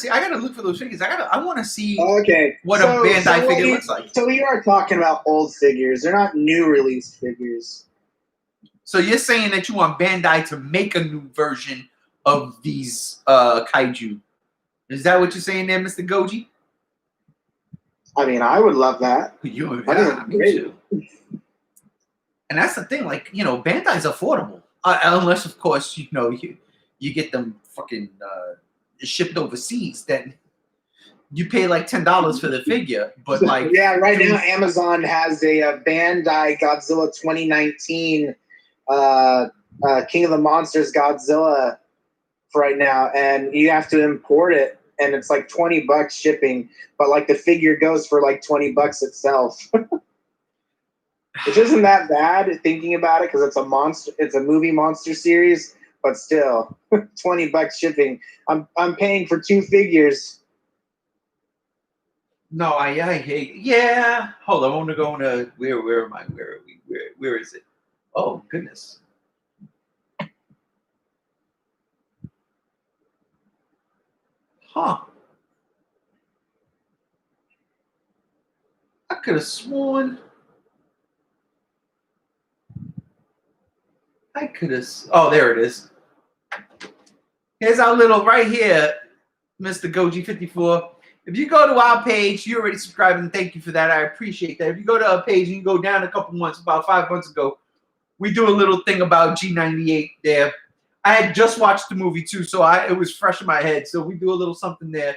gotta look for those figures. I want to see what a Bandai figure looks like. So you are talking about old figures. They're not new release figures. So you're saying that you want Bandai to make a new version of these kaiju. Is that what you're saying there, Mr. Goji? I mean, I would love that. Me too. And that's the thing, like, Bandai's affordable. Unless, of course, you get them fucking shipped overseas, then you pay like $10 for the figure. But like, yeah, right now Amazon has a Bandai Godzilla 2019 King of the Monsters Godzilla for right now, and you have to import it, and it's like $20 shipping, but like the figure goes for like $20 itself. Which isn't that bad thinking about it, because it's a movie monster series, but still, $20 shipping. I'm paying for 2 figures. No, I hate. Yeah, hold on. I want to go into where am I? Where are we? Where is it? Oh goodness. Huh. I could have sworn. Oh, there it is. Here's our little right here, Mr. Goji54. If you go to our page, you already subscribed, and thank you for that. I appreciate that. If you go to our page and you go down a couple months, about 5 months ago, we do a little thing about G98 there. I had just watched the movie too, so it was fresh in my head. So we do a little something there.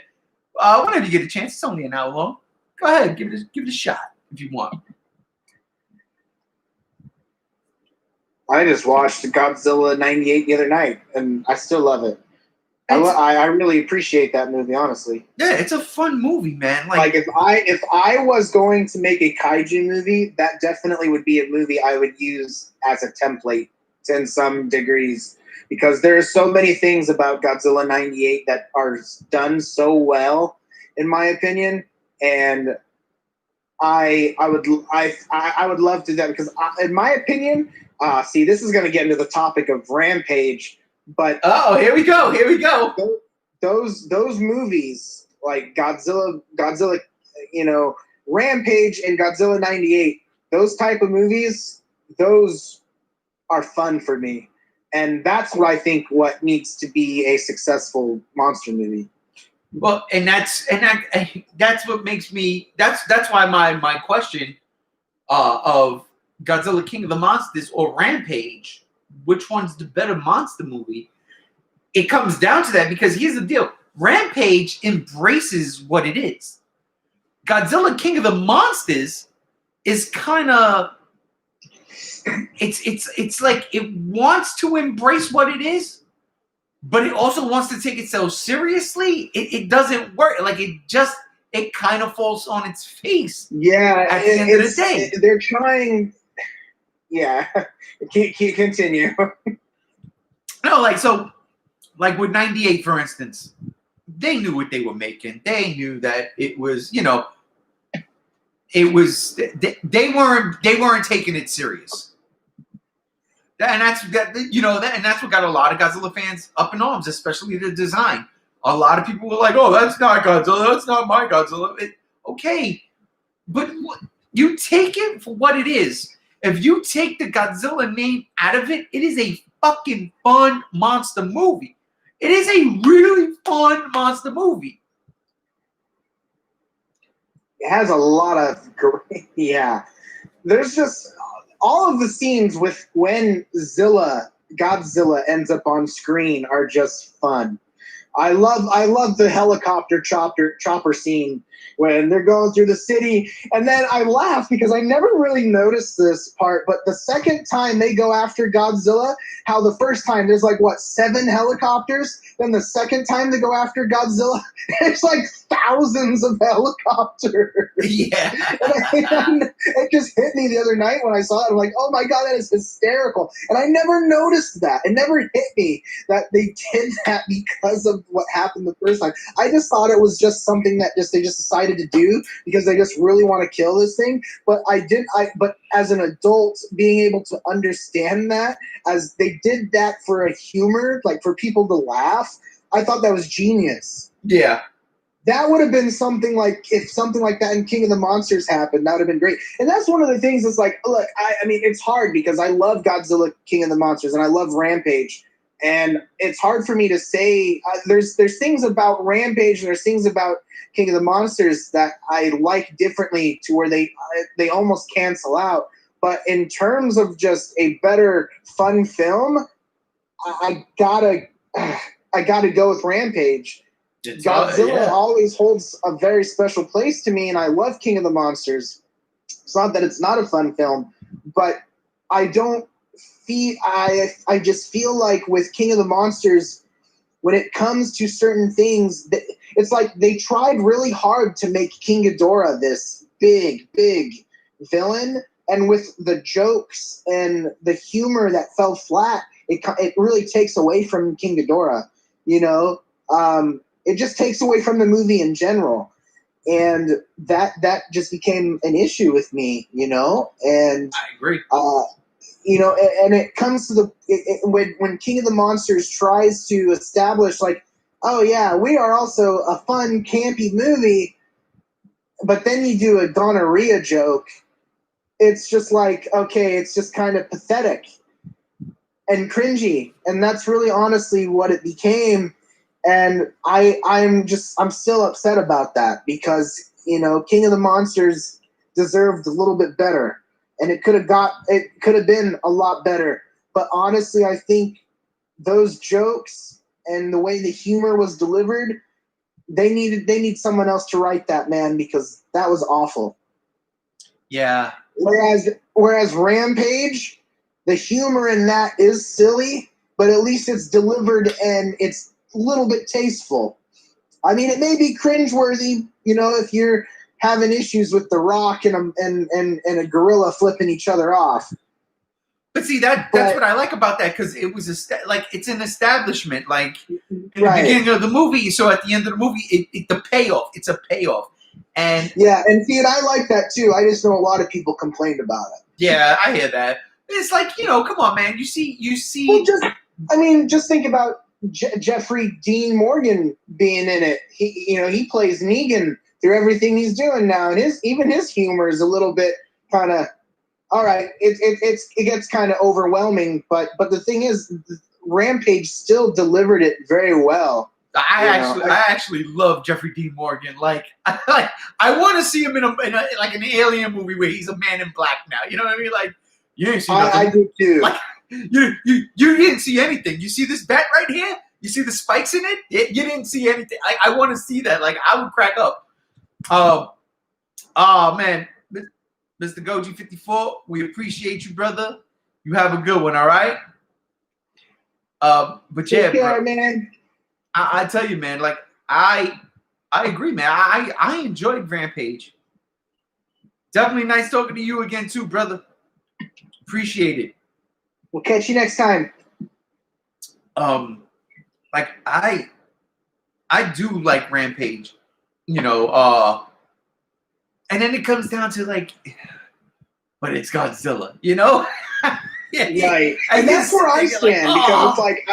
Whenever you get a chance, it's only an hour long. Go ahead, give it a shot if you want. I just watched Godzilla 98 the other night, and I still love it. I really appreciate that movie, honestly. Yeah, it's a fun movie, man. Like if I was going to make a kaiju movie, that definitely would be a movie I would use as a template in some degrees, because there are so many things about Godzilla 98 that are done so well, in my opinion, and I would love to do that, because in my opinion, see, this is going to get into the topic of Rampage. But here we go. Those movies like Godzilla, Rampage and Godzilla 98, those type of movies, those are fun for me, and that's what I think what needs to be a successful monster movie. Well, and that's what makes me. That's why my question of Godzilla King of the Monsters or Rampage, which one's the better monster movie? It comes down to that, because here's the deal. Rampage embraces what it is. Godzilla King of the Monsters is kind of it's like it wants to embrace what it is, but it also wants to take itself seriously. It doesn't work. Like it kind of falls on its face. Yeah, at the end of the day, they're trying. Yeah, continue. No, like with 98, for instance, they knew what they were making. They knew that it was, they weren't taking it serious. And that's what got a lot of Godzilla fans up in arms, especially the design. A lot of people were like, "Oh, that's not Godzilla. That's not my Godzilla." Okay, but you take it for what it is. If you take the Godzilla name out of it, it is a fucking fun monster movie. It is a really fun monster movie. It has a lot of great, yeah. There's just all of the scenes with when Godzilla ends up on screen are just fun. I love the helicopter chopper scene when they're going through the city, and then I laugh because I never really noticed this part, but the second time they go after Godzilla, how the first time there's like 7 helicopters, then the second time they go after Godzilla, there's like thousands of helicopters. Yeah. And it just hit me the other night when I saw it. I'm like, oh my god, that is hysterical. And I never noticed that. It never hit me that they did that because of what happened the first time. I just thought it was just something that they just decided to do because they just really want to kill this thing. But but as an adult, being able to understand that, as they did that for a humor, like for people to laugh, I thought that was genius. Yeah. That would have been something like, if something like that in King of the Monsters happened, that would have been great. And that's one of the things that's like, look, I mean, it's hard because I love Godzilla King of the Monsters and I love Rampage. And it's hard for me to say, there's things about Rampage and there's things about King of the Monsters that I like differently, to where they almost cancel out. But in terms of just a better fun film, I gotta go with Rampage. Godzilla always holds a very special place to me, and I love King of the Monsters. It's not that it's not a fun film, but I don't feel I just feel like with King of the Monsters, when it comes to certain things, it's like they tried really hard to make King Ghidorah this big villain, and with the jokes and the humor that fell flat, it really takes away from King Ghidorah. You know, it just takes away from the movie in general, and that just became an issue with me. You know, and I agree. You know, and it comes to when King of the Monsters tries to establish, like, oh yeah, we are also a fun, campy movie, but then you do a gonorrhea joke. It's just like, okay, it's just kind of pathetic and cringy, and that's really honestly what it became. And I'm still upset about that, because, you know, King of the Monsters deserved a little bit better. And it could have been a lot better. But honestly, I think those jokes and the way the humor was delivered, they need someone else to write that, man, because that was awful. Yeah. Whereas Rampage, the humor in that is silly, but at least it's delivered and it's a little bit tasteful. I mean, it may be cringeworthy, you know, if you're having issues with The Rock and a gorilla flipping each other off. But see, that's what I like about that, because it was it's an establishment, like in the beginning of the movie. So at the end of the movie, it's a payoff. And yeah, and see, and I like that too. I just know a lot of people complained about it. Yeah, I hear that. It's like, you know, come on, man. You see. Well, just think about Jeffrey Dean Morgan being in it. He plays Negan through everything he's doing now, and even his humor is a little bit kind of all right. It gets kind of overwhelming, but the thing is, Rampage still delivered it very well. I actually love Jeffrey Dean Morgan. I want to see him in an alien movie where he's a man in black now. You know what I mean? Like, you ain't seen nothing. I do too. Like, you didn't see anything. You see this bat right here? You see the spikes in it? You didn't see anything. I want to see that. Like, I would crack up. Oh man, Mr. Goji 54, we appreciate you, brother. You have a good one, all right? But yeah, take care, man. I tell you, man, like I agree, man. I enjoyed Rampage. Definitely nice talking to you again, too, brother. Appreciate it. We'll catch you next time. Like I do like Rampage, you know, and then it comes down to like, but it's Godzilla, you know? Yeah, right. And that's where I stand, because it's like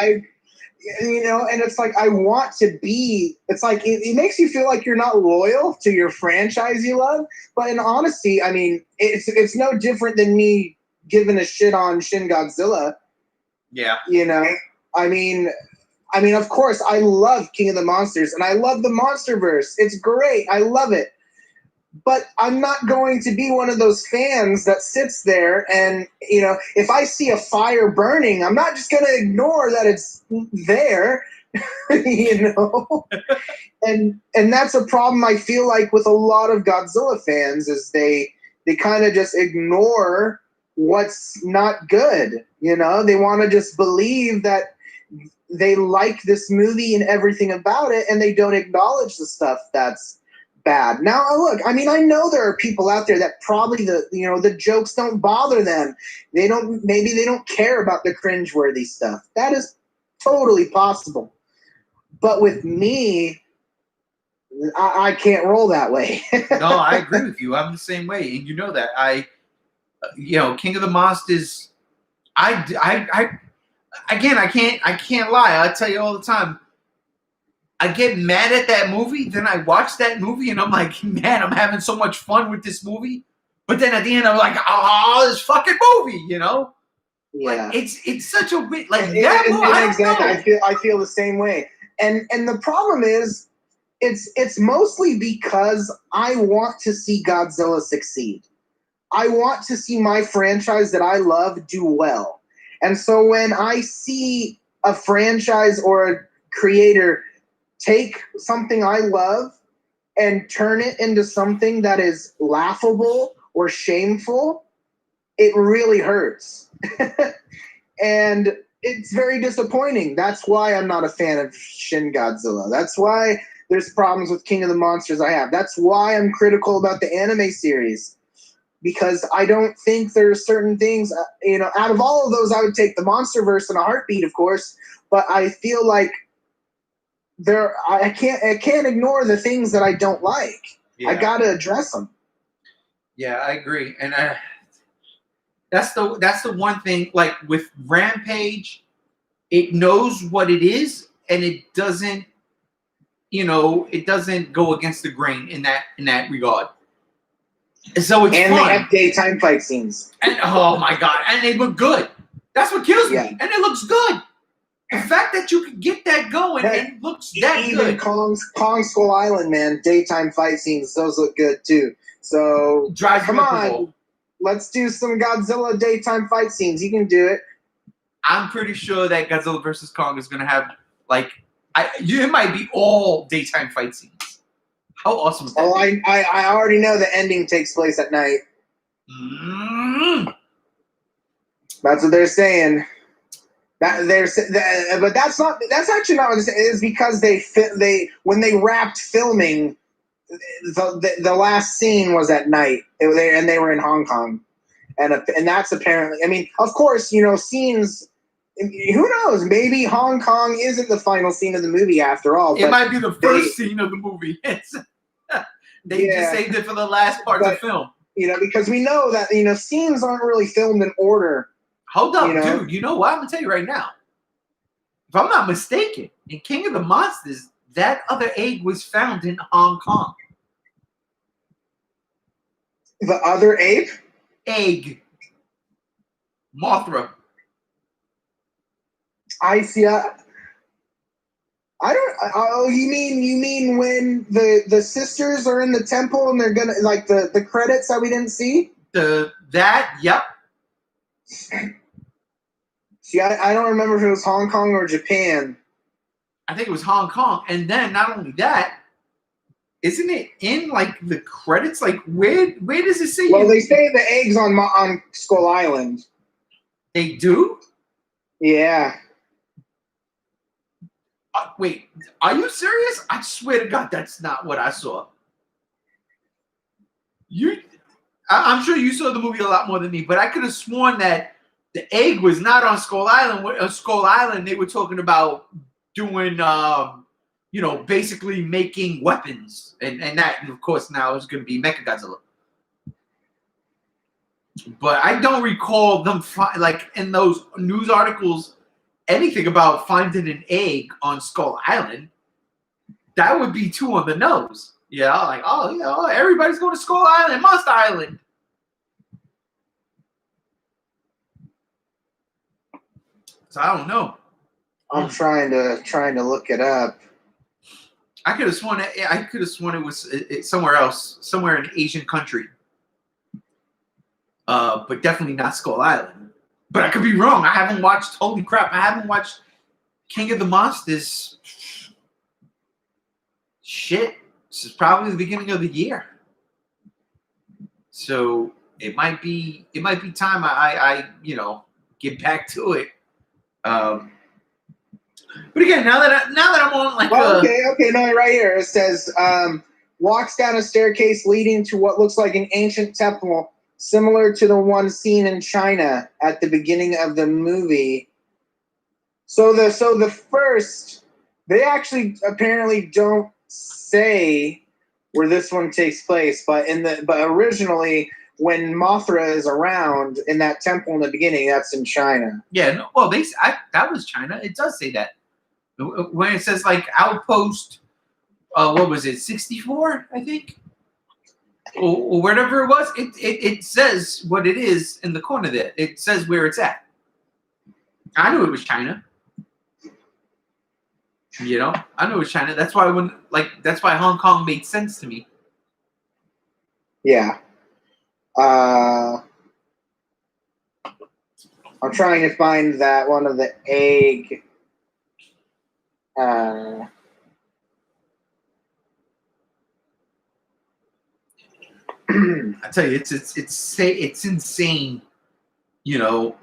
and it's like I want to be. It's like it makes you feel like you're not loyal to your franchise you love. But in honesty, I mean, it's no different than me giving a shit on Shin Godzilla. Yeah. You know, I mean, of course, I love King of the Monsters, and I love the Monsterverse. It's great. I love it. But I'm not going to be one of those fans that sits there and, you know, if I see a fire burning, I'm not just going to ignore that it's there, you know? And that's a problem I feel like with a lot of Godzilla fans, is they kind of just ignore what's not good, you know? They want to just believe that they like this movie and everything about it, and they don't acknowledge the stuff that's bad. Now, look, I mean, I know there are people out there that probably the jokes don't bother them. Maybe they don't care about the cringeworthy stuff. That is totally possible. But with me, I can't roll that way. No, I agree with you. I'm the same way, and you know that. King of the Monsters. I can't lie. I tell you all the time. I get mad at that movie, then I watch that movie, and I'm like, man, I'm having so much fun with this movie. But then at the end, I'm like, oh, this fucking movie, you know? Yeah, like, it's such a bit like exactly. I feel the same way, and the problem is, it's mostly because I want to see Godzilla succeed. I want to see my franchise that I love do well. And so when I see a franchise or a creator take something I love and turn it into something that is laughable or shameful, it really hurts. And it's very disappointing. That's why I'm not a fan of Shin Godzilla. That's why there's problems with King of the Monsters I have. That's why I'm critical about the anime series. Because I don't think there's certain things, out of all of those, I would take the MonsterVerse in a heartbeat, of course. But I feel like I can't ignore the things that I don't like. Yeah. I gotta address them. Yeah, I agree, and that's the one thing. Like with Rampage, it knows what it is, and it doesn't go against the grain in that regard. So it's and fun. They have daytime fight scenes. And oh my god, and they look good. That's what kills me. And it looks good. The fact that you can get that going and it looks that even good. Kong Skull Island, man, daytime fight scenes, those look good too. So come on, let's do some Godzilla daytime fight scenes. You can do it. I'm pretty sure that Godzilla vs. Kong is gonna have it might be all daytime fight scenes. How awesome is that? Oh, I already know the ending takes place at night. That's what they're saying. But that's actually not what it's saying. It's because when they wrapped filming, the last scene was at night, and they were in Hong Kong, and that's apparently. I mean, of course, scenes. Who knows? Maybe Hong Kong isn't the final scene of the movie after all. It might be the first scene of the movie. They just saved it for the last part of film. Because we know that scenes aren't really filmed in order. Hold up, dude. You know what? I'm gonna tell you right now. If I'm not mistaken, in King of the Monsters, that other egg was found in Hong Kong. The other ape? Egg. Mothra. I see. I don't. Oh, you mean when the sisters are in the temple and they're gonna the credits that we didn't see? Yep. See, I don't remember if it was Hong Kong or Japan. I think it was Hong Kong, and then not only that, isn't it in the credits? Where does it say? Well, they say the eggs on Skull Island. They do? Yeah. Wait, are you serious? I swear to God, that's not what I saw. I'm sure you saw the movie a lot more than me, but I could have sworn that the egg was not on Skull Island. On Skull Island, they were talking about doing, basically making weapons, and that, of course, now is going to be Mechagodzilla. But I don't recall them in those news articles anything about finding an egg on Skull Island. That would be too on the nose. Everybody's going to Skull Island, Monster Island. So I don't know. I'm trying to look it up. I could have sworn it was somewhere else, somewhere in an Asian country. But definitely not Skull Island. But I could be wrong. I haven't watched. Holy crap! I haven't watched King of the Monsters. Shit, this is probably the beginning of the year. So it might be time I get back to it. But again, now that I'm on okay, no, right here it says walks down a staircase leading to what looks like an ancient temple, similar to the one seen in China at the beginning of the movie. So the first, they actually apparently don't say where this one takes place, but originally when Mothra is around in that temple in the beginning, that's in China. Yeah, no, well, that was China. It does say that when it says outpost. What was it? 64, I think. Or whatever it was, it says what it is in the corner there. It says where it's at. I knew it was China. I knew it was China. That's why that's why Hong Kong made sense to me. Yeah. I'm trying to find that one of the egg. I tell you, it's insane. You know,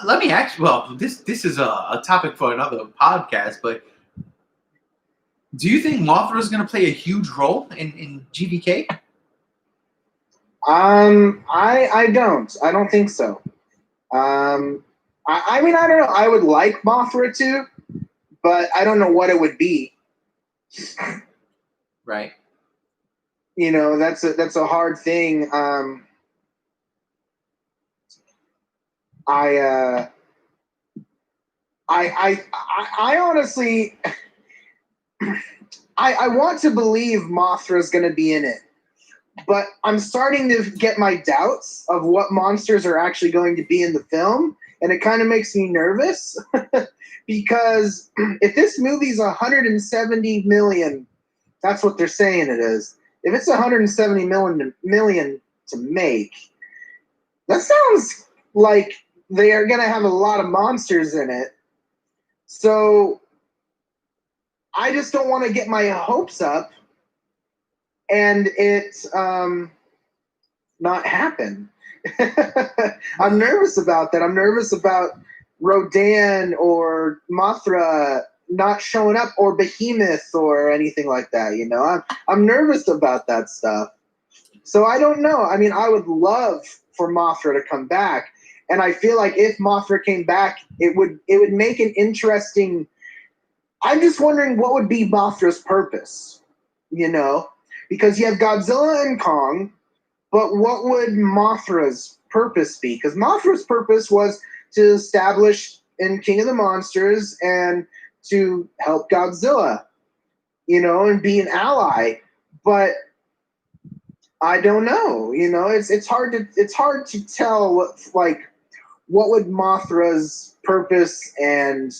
let me ask. Well, this is a topic for another podcast, but do you think Mothra is going to play a huge role in GVK? I don't. I don't think so. I mean, I don't know. I would like Mothra to, but I don't know what it would be. Right. You know, that's a hard thing. I honestly, I want to believe Mothra is going to be in it, but I'm starting to get my doubts of what monsters are actually going to be in the film, and it kind of makes me nervous because if this movie's 170 million, that's what they're saying it is. If it's 170 million to make, that sounds like they are going to have a lot of monsters in it. So I just don't want to get my hopes up and it not happen. I'm nervous about that. I'm nervous about Rodan or Mothra not showing up, or Behemoth or anything like that. You know, I'm nervous about that stuff. So I don't know. I mean, I would love for Mothra to come back, and I feel like if Mothra came back, it would make an interesting. I'm just wondering what would be Mothra's purpose, you know, because you have Godzilla and Kong, but what would Mothra's purpose be? Because Mothra's purpose was to establish in King of the Monsters and to help Godzilla, you know, and be an ally. But I don't know, you know, it's hard to tell what would Mothra's purpose and,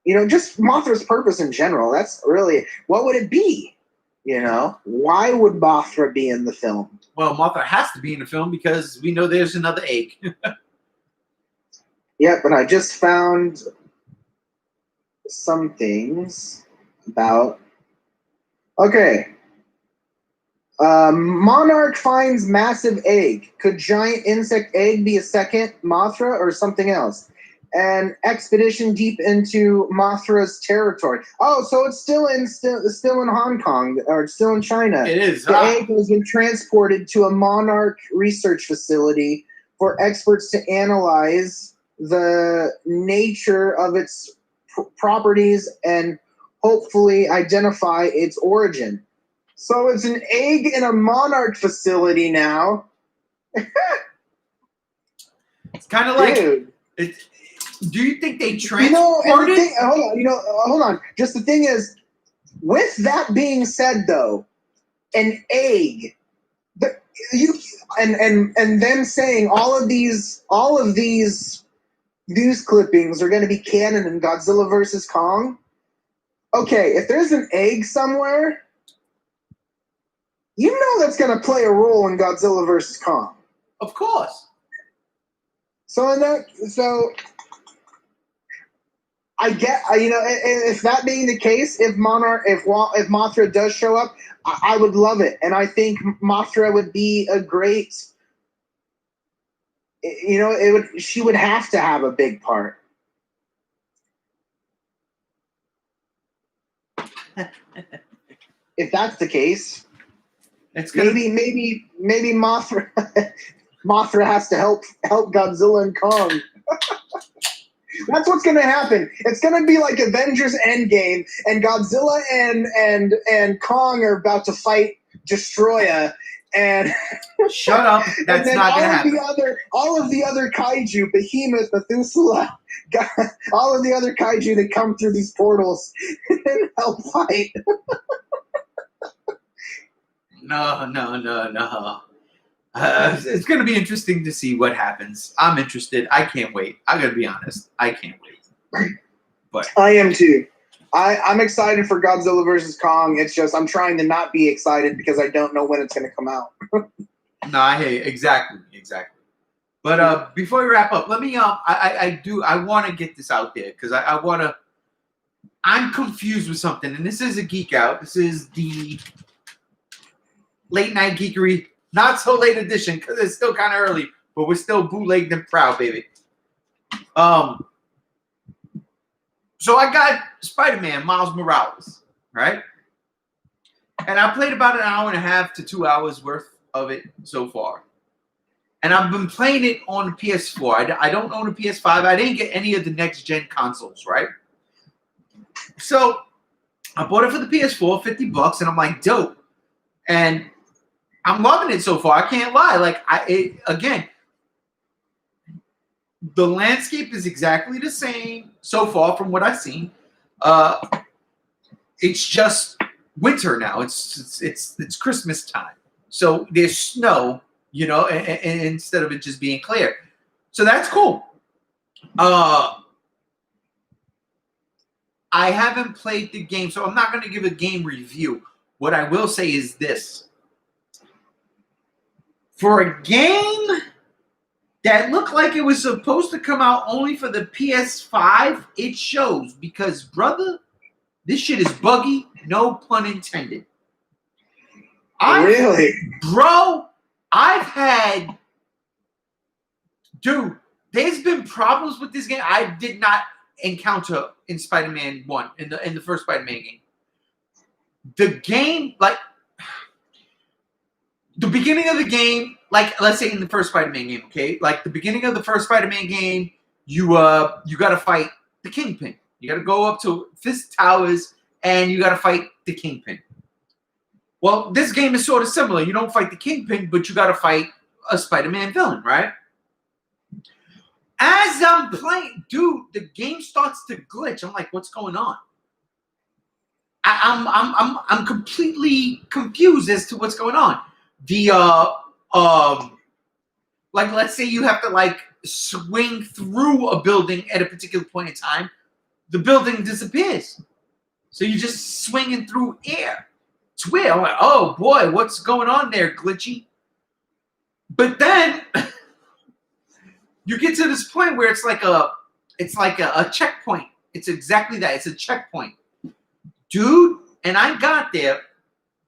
you know, just Mothra's purpose in general. That's really, what would it be? You know, why would Mothra be in the film? Well, Mothra has to be in the film because we know there's another egg. Yeah, but I just found some things about. Okay. Monarch finds massive egg. Could giant insect egg be a second Mothra or something else? An expedition deep into Mothra's territory. Oh, so it's still in Hong Kong, or it's still in China. It is. The egg has been transported to a Monarch research facility for experts to analyze the nature of its properties and hopefully identify its origin. So it's an egg in a Monarch facility now. It's kind of like. Do you think they transported? Hold on. Just the thing is, with that being said, though, an egg, and them saying all of these news clippings are going to be canon in Godzilla versus Kong. Okay, if there's an egg somewhere, you know that's going to play a role in Godzilla versus Kong. Of course. So I get, you know, if that being the case, if Mothra does show up, I would love it, and I think Mothra would be a great. You know, she would have to have a big part. If that's the case, maybe Mothra Mothra has to help Godzilla and Kong. That's what's going to happen. It's going to be like Avengers Endgame, and Godzilla and Kong are about to fight Destroya, and shut up. That's not going to happen. All of the other kaiju, Behemoth, Methuselah, all of the other kaiju that come through these portals and help fight. No. It's going to be interesting to see what happens. I'm interested. I can't wait. I got to be honest. I can't wait. But I am too. I'm excited for Godzilla versus Kong. It's just I'm trying to not be excited because I don't know when it's going to come out. No, I hear you. Exactly. But before we wrap up, let me I want to get this out there because I want to. I'm confused with something, and this is a geek out. This is the late night geekery, not so late edition because it's still kind of early, but we're still bootlegged and proud, baby. So I got Spider-Man Miles Morales, right? And I played about an hour and a half to 2 hours worth of it so far. And I've been playing it on the PS4. I don't own a PS5. I didn't get any of the next-gen consoles, right? So I bought it for the PS4, $50, and I'm like, dope. And I'm loving it so far. I can't lie. Like, again, the landscape is exactly the same so far from what I've seen. It's just winter now. It's Christmas time, so there's snow, and instead of it just being clear. So that's cool. I haven't played the game, so I'm not going to give a game review. What I will say is this. For a game that looked like it was supposed to come out only for the PS5, it shows. Because, brother, this shit is buggy, no pun intended. Really? Bro, Dude, there's been problems with this game I did not encounter in Spider-Man 1, in the first Spider-Man game. The game, like, the beginning of the game, like, let's say in the first Spider-Man game, okay? Like, the beginning of the first Spider-Man game, you got to fight the Kingpin. You got to go up to Fist Towers, and you got to fight the Kingpin. Well, this game is sort of similar. You don't fight the Kingpin, but you got to fight a Spider-Man villain, right? As I'm playing, dude, the game starts to glitch. I'm like, what's going on? I'm completely confused as to what's going on. Like, let's say you have to, like, swing through a building at a particular point in time. The building disappears. So you're just swinging through air. It's weird. I'm like, oh boy, what's going on there, glitchy? But then you get to this point where it's like a checkpoint. It's exactly that. It's a checkpoint. Dude, and I got there,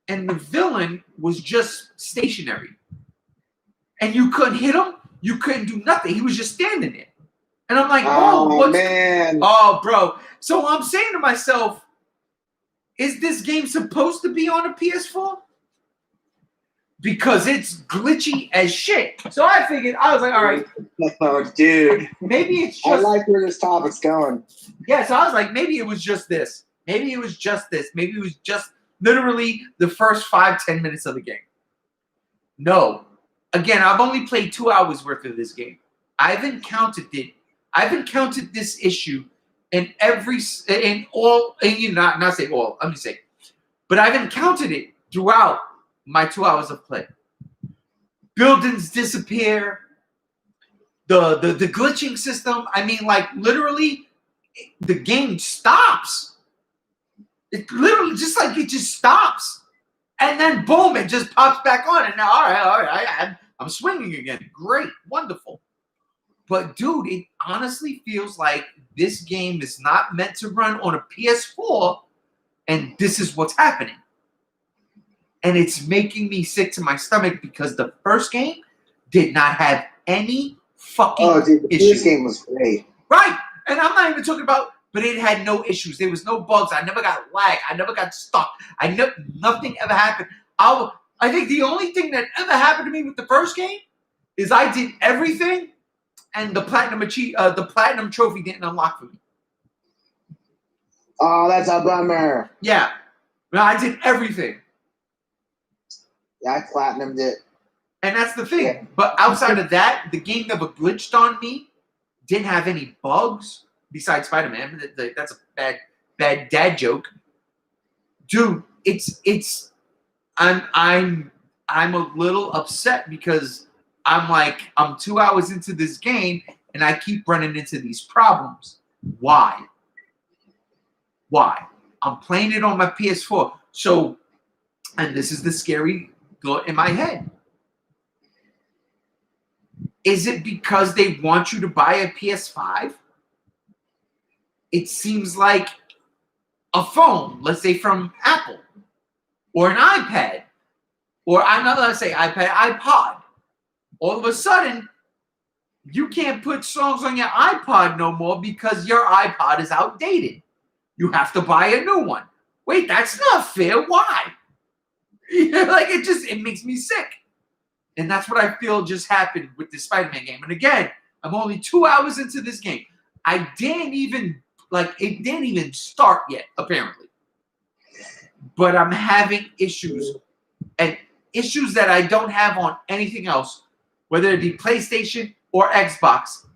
and the villain was just stationary. And you couldn't hit him. You couldn't do nothing. He was just standing there. And I'm like, man. Oh, bro. So I'm saying to myself, is this game supposed to be on a PS4? Because it's glitchy as shit. So I figured, I was like, all right. Oh, dude. Maybe it's just... I like where this topic's going. Yeah, so I was like, maybe it was just this. Maybe it was just this. Maybe it was just literally the first 5-10 minutes of the game. No. Again, I've only played 2 hours worth of this game. I've encountered this issue not say all, let me say. But I've encountered it throughout my 2 hours of play. Buildings disappear. The glitching system, I mean, like, literally, the game stops. It literally it just stops. And then, boom, it just pops back on. And now, all right, I'm swinging again. Great, wonderful. But, dude, it honestly feels like this game is not meant to run on a PS4, and this is what's happening. And it's making me sick to my stomach because the first game did not have any fucking the issues. first game was great. Right. And I'm not even talking about, but it had no issues. There was no bugs. I never got lag. I never got stuck. Nothing ever happened. I think the only thing that ever happened to me with the first game is I did everything, and the platinum trophy didn't unlock for me. Oh, that's a bummer. Yeah. No, I did everything. Yeah, I platinumed it. And that's the thing. Yeah. But outside of that, the game never glitched on me. Didn't have any bugs besides Spider-Man. That's a bad dad joke. Dude, I'm a little upset because I'm 2 hours into this game and I keep running into these problems. Why? I'm playing it on my PS4. So, and this is the scary thought in my head. Is it because they want you to buy a PS5? It seems like a phone, let's say from Apple, or an iPad, or I'm not going to say iPad, iPod. All of a sudden, you can't put songs on your iPod no more because your iPod is outdated. You have to buy a new one. Wait, that's not fair. Why? Like it makes me sick. And that's what I feel just happened with this Spider-Man game. And again, I'm only 2 hours into this game. It didn't even start yet, apparently. But I'm having issues. And issues that I don't have on anything else, whether it be PlayStation or Xbox.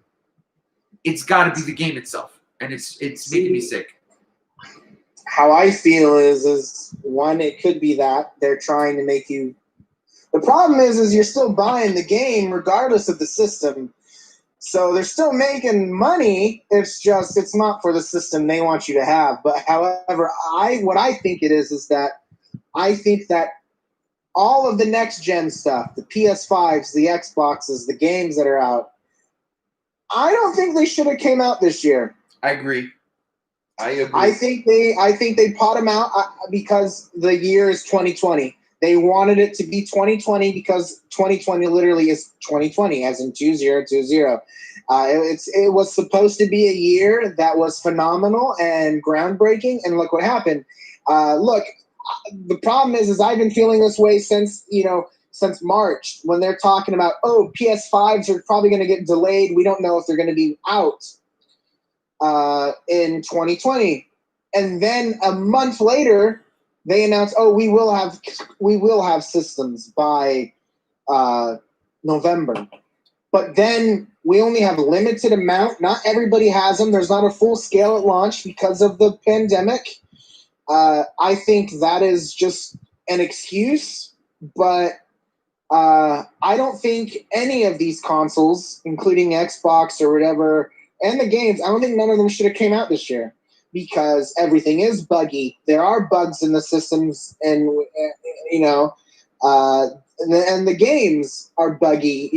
It's got to be the game itself. And it's making me sick. How I feel is one, it could be that they're trying to make you. The problem is you're still buying the game regardless of the system. So they're still making money. It's just it's not for the system they want you to have. But however, what I think it is that I think that all of the next gen stuff, the PS5s, the Xboxes, the games that are out, I don't think they should have came out this year. I agree. I think they pot them out because the year is 2020. They wanted it to be 2020 because 2020 literally is 2020, as in 2020. It was supposed to be a year that was phenomenal and groundbreaking, and look what happened. The problem is I've been feeling this way since March, when they're talking about, PS5s are probably going to get delayed. We don't know if they're going to be out in 2020. And then a month later, they announced, we will have systems by November. But then we only have a limited amount. Not everybody has them. There's not a full scale at launch because of the pandemic. I think that is just an excuse, but I don't think any of these consoles, including Xbox or whatever, and the games, I don't think none of them should have came out this year because everything is buggy. There are bugs in the systems, and and the games are buggy,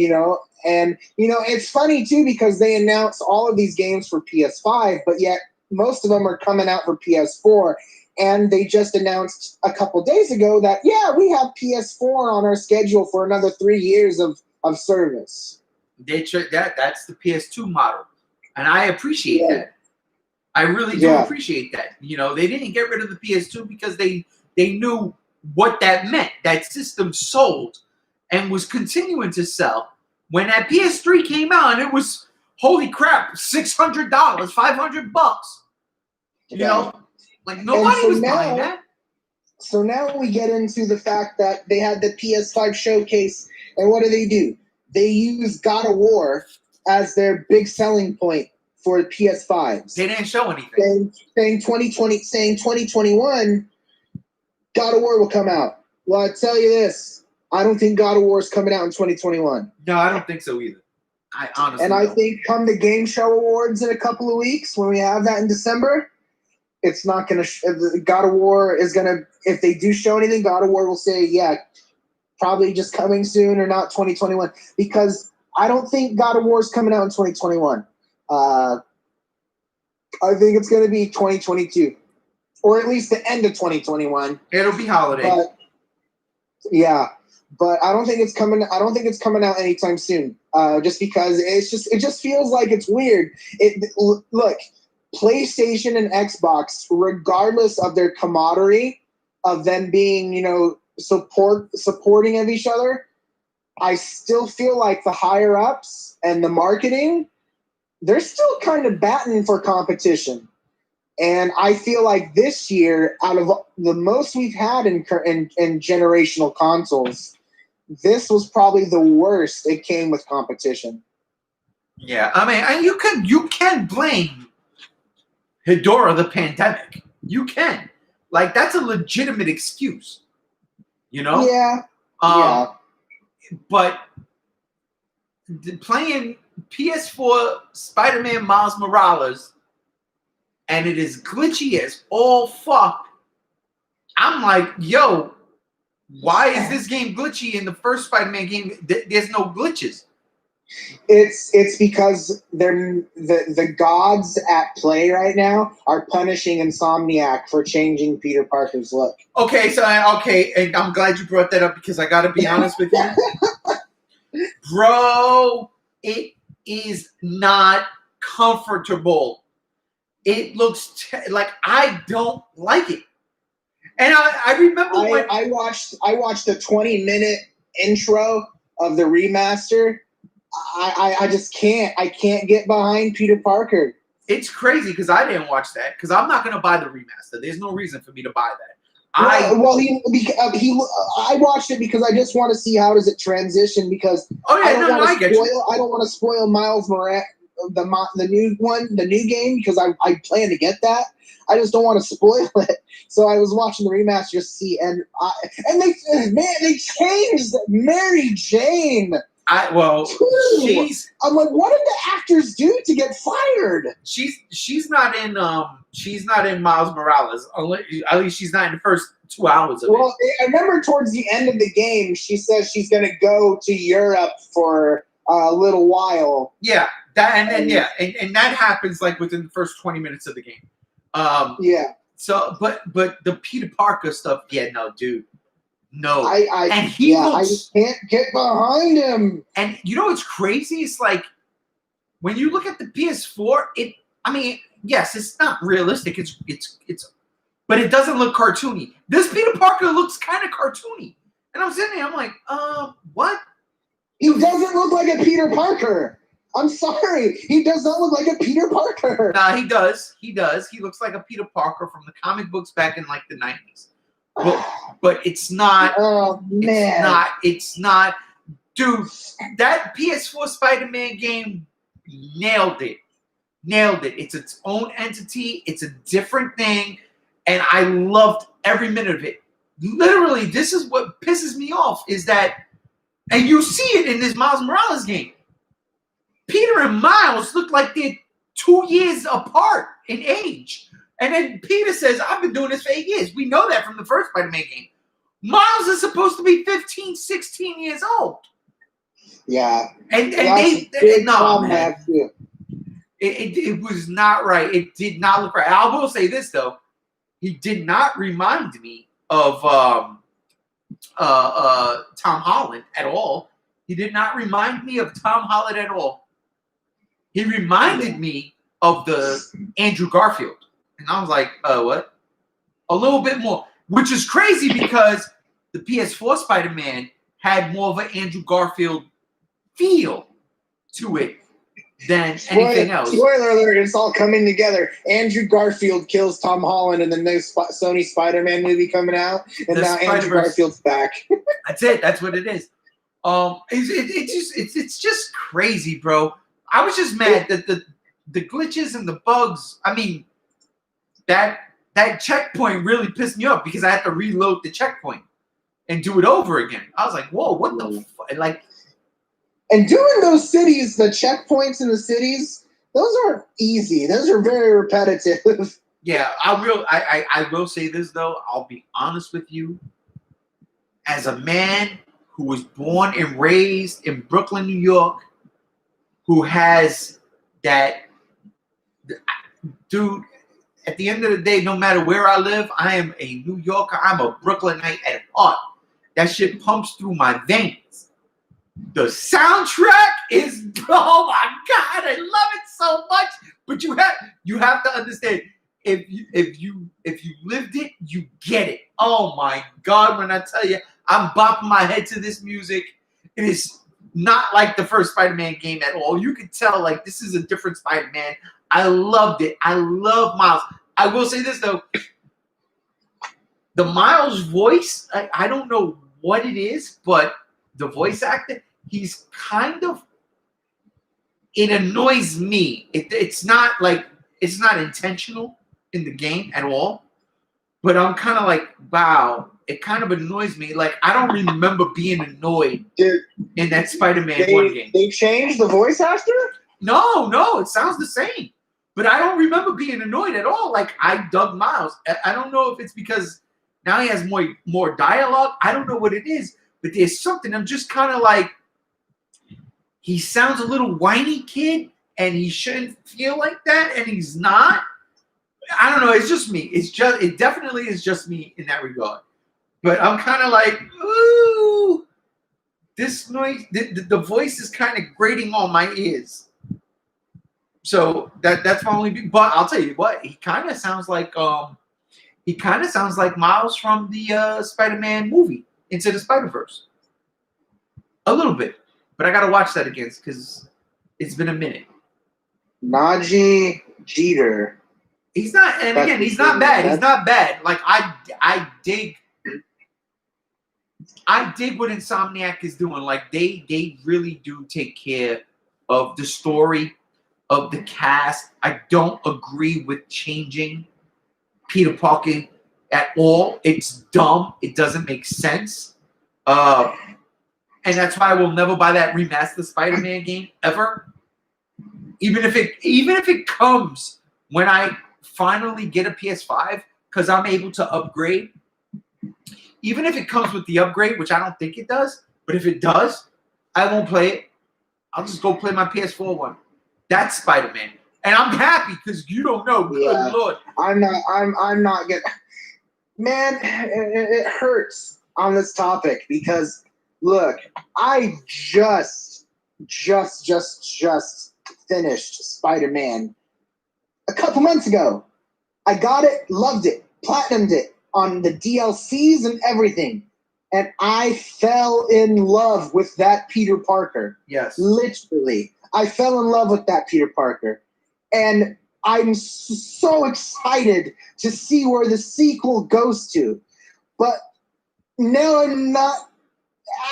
and it's funny too because they announced all of these games for PS5, but yet most of them are coming out for PS4. And they just announced a couple days ago that, we have PS4 on our schedule for another 3 years of service. That's the PS2 model. And I appreciate that. I really do appreciate that. They didn't get rid of the PS2 because they knew what that meant. That system sold and was continuing to sell. When that PS3 came out, it was, holy crap, $600, $500. You know? Like, nobody was buying that. So now we get into the fact that they had the PS5 showcase, and what do? They use God of War as their big selling point for PS5s. They didn't show anything. Saying 2021, God of War will come out. Well, I tell you this, I don't think God of War is coming out in 2021. No, I don't think so either. I honestly don't. I think come the Game Show Awards in a couple of weeks, when we have that in December, it's not going to. God of War is going to. If they do show anything, God of War will say, probably just coming soon or not 2021. Because I don't think God of War is coming out in 2021. I think it's going to be 2022, or at least the end of 2021. It'll be holiday. But I don't think it's coming. I don't think it's coming out anytime soon. Just because it just feels like it's weird. Look. PlayStation and Xbox, regardless of their camaraderie, of them being, supporting of each other, I still feel like the higher ups and the marketing, they're still kind of batting for competition. And I feel like this year, out of the most we've had in generational consoles, this was probably the worst it came with competition. Yeah, I mean, and you can blame Hedora the pandemic. You can. Like, that's a legitimate excuse. Yeah. But playing PS4 Spider-Man Miles Morales and it is glitchy as all fuck. I'm like, yo, why is this game glitchy? In the first Spider-Man game, there's no glitches. It's because the gods at play right now are punishing Insomniac for changing Peter Parker's look. Okay, and I'm glad you brought that up because I gotta be honest with you, bro. It is not comfortable. It looks like I don't like it. And I remember when I watched a 20-minute intro of the remaster. I just can't get behind Peter Parker. It's crazy because I didn't watch that because I'm not gonna buy the remaster. There's no reason for me to buy that. I watched it because I just want to see how does it transition because I don't want to spoil Miles Morales the new game because I plan to get that. I just don't want to spoil it. So I was watching the remaster just to see and they changed Mary Jane. I'm like, what did the actors do to get fired? She's not in Miles Morales. At least she's not in the first 2 hours of it. Well, I remember towards the end of the game, she says she's going to go to Europe for a little while. Yeah, and that happens like within the first 20 minutes of the game. Yeah. So, but the Peter Parker stuff, yeah, no, dude. No, I just can't get behind him. And you know what's crazy? It's like when you look at the PS4, yes, it's not realistic. It's, but it doesn't look cartoony. This Peter Parker looks kind of cartoony, and I'm sitting there, I'm like, what? He doesn't look like a Peter Parker. I'm sorry, he does not look like a Peter Parker. Nah, he does. He looks like a Peter Parker from the comic books back in like the 90s. But it's not. Oh man! It's not, dude. That PS4 Spider-Man game nailed it. It's its own entity. It's a different thing, and I loved every minute of it. Literally, this is what pisses me off is that, and you see it in this Miles Morales game. Peter and Miles look like they're 2 years apart in age. And then Peter says, I've been doing this for 8 years. We know that from the first Spider-Man game. Miles is supposed to be 15, 16 years old. Yeah. And it was not right. It did not look right. I will say this, though. He did not remind me of Tom Holland at all. He did not remind me of Tom Holland at all. He reminded me of the Andrew Garfield. And I was like, what? A little bit more. Which is crazy because the PS4 Spider-Man had more of an Andrew Garfield feel to it than anything else. Spoiler alert, it's all coming together. Andrew Garfield kills Tom Holland in the new Sony Spider-Man movie coming out. And now Andrew Garfield's back. That's it. That's what it is. It's just crazy, bro. I was just mad that the glitches and the bugs, that checkpoint really pissed me off because I had to reload the checkpoint and do it over again. I was like, whoa, what the fuck? Like, and doing those cities, the checkpoints in the cities, those aren't easy. Those are very repetitive. Yeah, I will say this, though. I'll be honest with you. As a man who was born and raised in Brooklyn, New York, who has that, dude, at the end of the day, no matter where I live, I am a New Yorker. I'm a Brooklynite at heart. That shit pumps through my veins. The soundtrack is, oh my God, I love it so much. But you have to understand, if you lived it, you get it. Oh my God, when I tell you, I'm bopping my head to this music. It is not like the first Spider-Man game at all. You can tell like this is a different Spider-Man. I loved it. I love Miles. I will say this, though. The Miles voice, I don't know what it is, but the voice actor, he's kind of, it annoys me. It's not intentional in the game at all, but I'm kind of like, wow, it kind of annoys me. Like, I don't remember being annoyed in that Spider-Man 1 game. They changed the voice actor? No, it sounds the same. But I don't remember being annoyed at all. Like, I dug Miles. I don't know if it's because now he has more dialogue. I don't know what it is, but there's something. I'm just kind of like, he sounds a little whiny kid, and he shouldn't feel like that, and he's not. I don't know. It's just me. It definitely is just me in that regard. But I'm kind of like, ooh, this noise, the voice is kind of grating on my ears. So that's my only. But I'll tell you what, he kind of sounds like Miles from the Spider-Man movie, Into the Spider-Verse. A little bit, but I gotta watch that again because it's been a minute. Najee Jeter. He's not, and again, he's not bad. He's not bad. Like I dig what Insomniac is doing. Like they really do take care of the story, of the cast. I don't agree with changing Peter Parker at all. It's dumb. It doesn't make sense. And that's why I will never buy that remastered Spider-Man game ever. Even if it comes when I finally get a PS5, because I'm able to upgrade. Even if it comes with the upgrade, which I don't think it does, but if it does, I won't play it. I'll just go play my PS4 one. That's Spider-Man, and I'm happy because you don't know. Good Lord, I'm not getting. Man, it hurts on this topic because look, I just finished Spider-Man a couple months ago. I got it, loved it, platinumed it on the DLCs and everything. And I fell in love with that Peter Parker. Yes. Literally. I fell in love with that Peter Parker. And I'm so excited to see where the sequel goes to. But now I'm not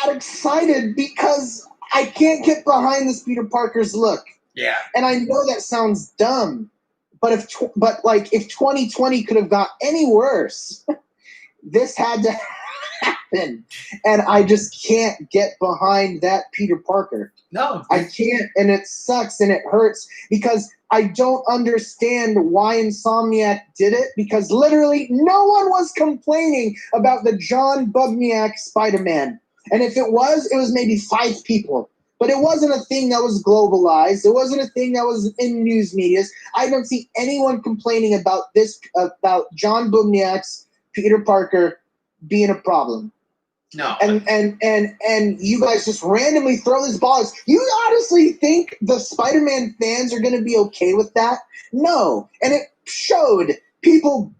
that excited because I can't get behind this Peter Parker's look. Yeah. And I know that sounds dumb. But if 2020 could have got any worse, this had to happen, and I just can't get behind that Peter Parker. No, I can't, and it sucks and it hurts because I don't understand why Insomniac did it. Because literally no one was complaining about the John Bugniak Spider-Man, and if it was maybe 5 people. But it wasn't a thing that was globalized. It wasn't a thing that was in news medias. I don't see anyone complaining about John Bugniak's Peter Parker being a problem. No. And you guys just randomly throw this ball. You honestly think the Spider-Man fans are going to be okay with that? No. And it showed. People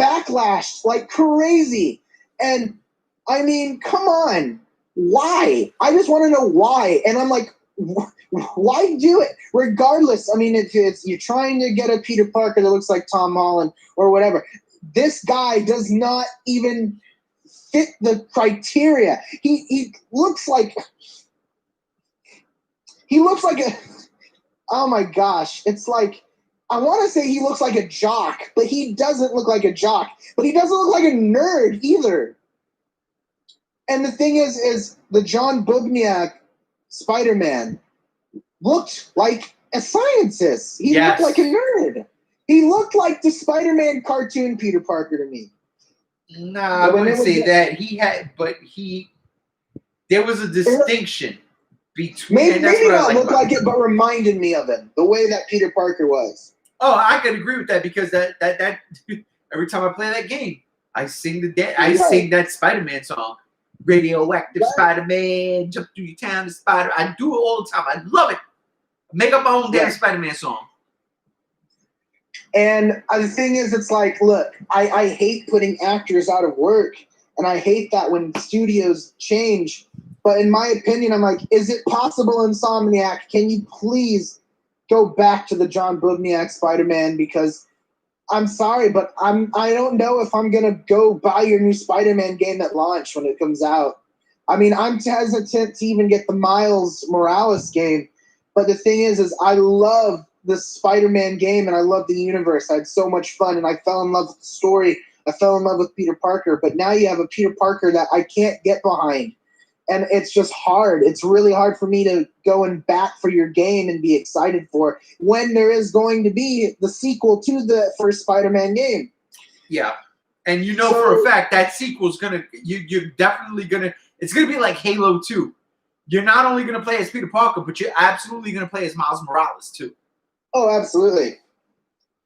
backlashed like crazy. And, I mean, come on. Why? I just want to know why. And I'm like, why do it? Regardless, I mean, if you're trying to get a Peter Parker that looks like Tom Holland or whatever, this guy does not even fit the criteria. He looks like a, oh my gosh, it's like, I want to say he looks like a jock, but he doesn't look like a jock. But he doesn't look like a nerd either. And the thing is the John Bugniak Spider-Man looked like a scientist. He looked like a nerd. He looked like the Spider-Man cartoon Peter Parker to me. No, I wouldn't say that. There was a distinction between. Maybe not look like it, but reminded me of him. The way that Peter Parker was. Oh, I could agree with that because that every time I play that game, I sing that Spider-Man song. Radioactive Spider-Man, jump through your town to Spider. I do it all the time. I love it. Make up my own damn Spider-Man song. And the thing is, it's like, look, I hate putting actors out of work, and I hate that when studios change. But in my opinion, I'm like, is it possible, Insomniac? Can you please go back to the John Bugniak Spider-Man? Because I'm sorry, but I don't know if I'm gonna go buy your new Spider-Man game at launch when it comes out. I mean, I'm hesitant to even get the Miles Morales game, but the thing is I love the Spider-Man game and I love the universe. I had so much fun and I fell in love with the story. I fell in love with Peter Parker, but now you have a Peter Parker that I can't get behind. and it's just hard. It's really hard for me to go and back for your game and be excited for when there is going to be the sequel to the first Spider-Man game. Yeah, and you know for a fact that sequel's gonna you're definitely gonna it's gonna be like Halo 2. You're not only gonna play as Peter Parker, but you're absolutely gonna play as Miles Morales too. Oh, absolutely.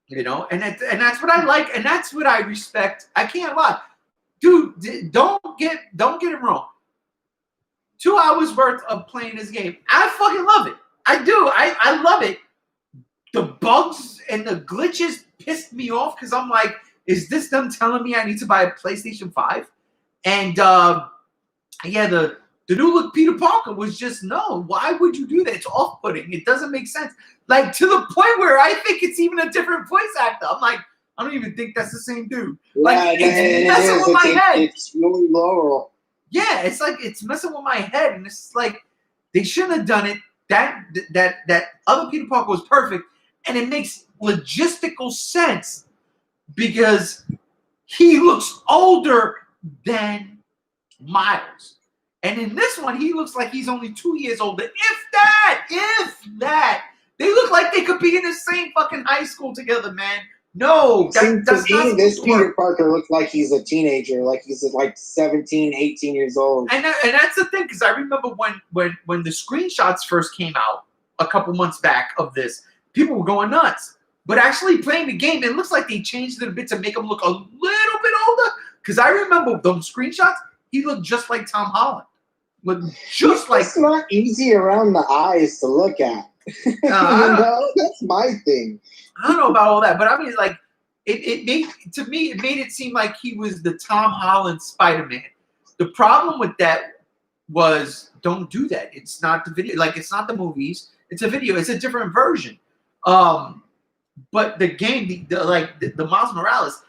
You know, and that's what I like, and that's what I respect. I can't lie, dude. Don't get it wrong. 2 hours worth of playing this game, I fucking love it. I do. I love it. The bugs and the glitches pissed me off because I'm like, is this them telling me I need to buy a PlayStation 5? And yeah, the new look Peter Parker was just no. Why would you do that? It's off-putting. It doesn't make sense. Like to the point where I think it's even a different voice actor. I'm like, I don't even think that's the same dude. Like it's messing with my head. It's really low. Yeah, it's like it's messing with my head, and it's like they shouldn't have done it. That other Peter Parker was perfect, and it makes logistical sense because he looks older than Miles. And in this one, he looks like he's only 2 years older. If that. They look like they could be in the same fucking high school together, man. No, that's not this Peter Parker looks like he's a teenager, like he's like 17, 18 years old. And that's the thing, because I remember when the screenshots first came out a couple months back of this, people were going nuts. But actually playing the game, it looks like they changed it a bit to make him look a little bit older. Because I remember those screenshots, he looked just like Tom Holland. It's not easy around the eyes to look at. That's my thing. I don't know about all that, but I mean, like, it made it seem like he was the Tom Holland Spider-Man. The problem with that was, don't do that. It's not the video. Like, it's not the movies. It's a video. It's a different version. But the game, the Miles Morales,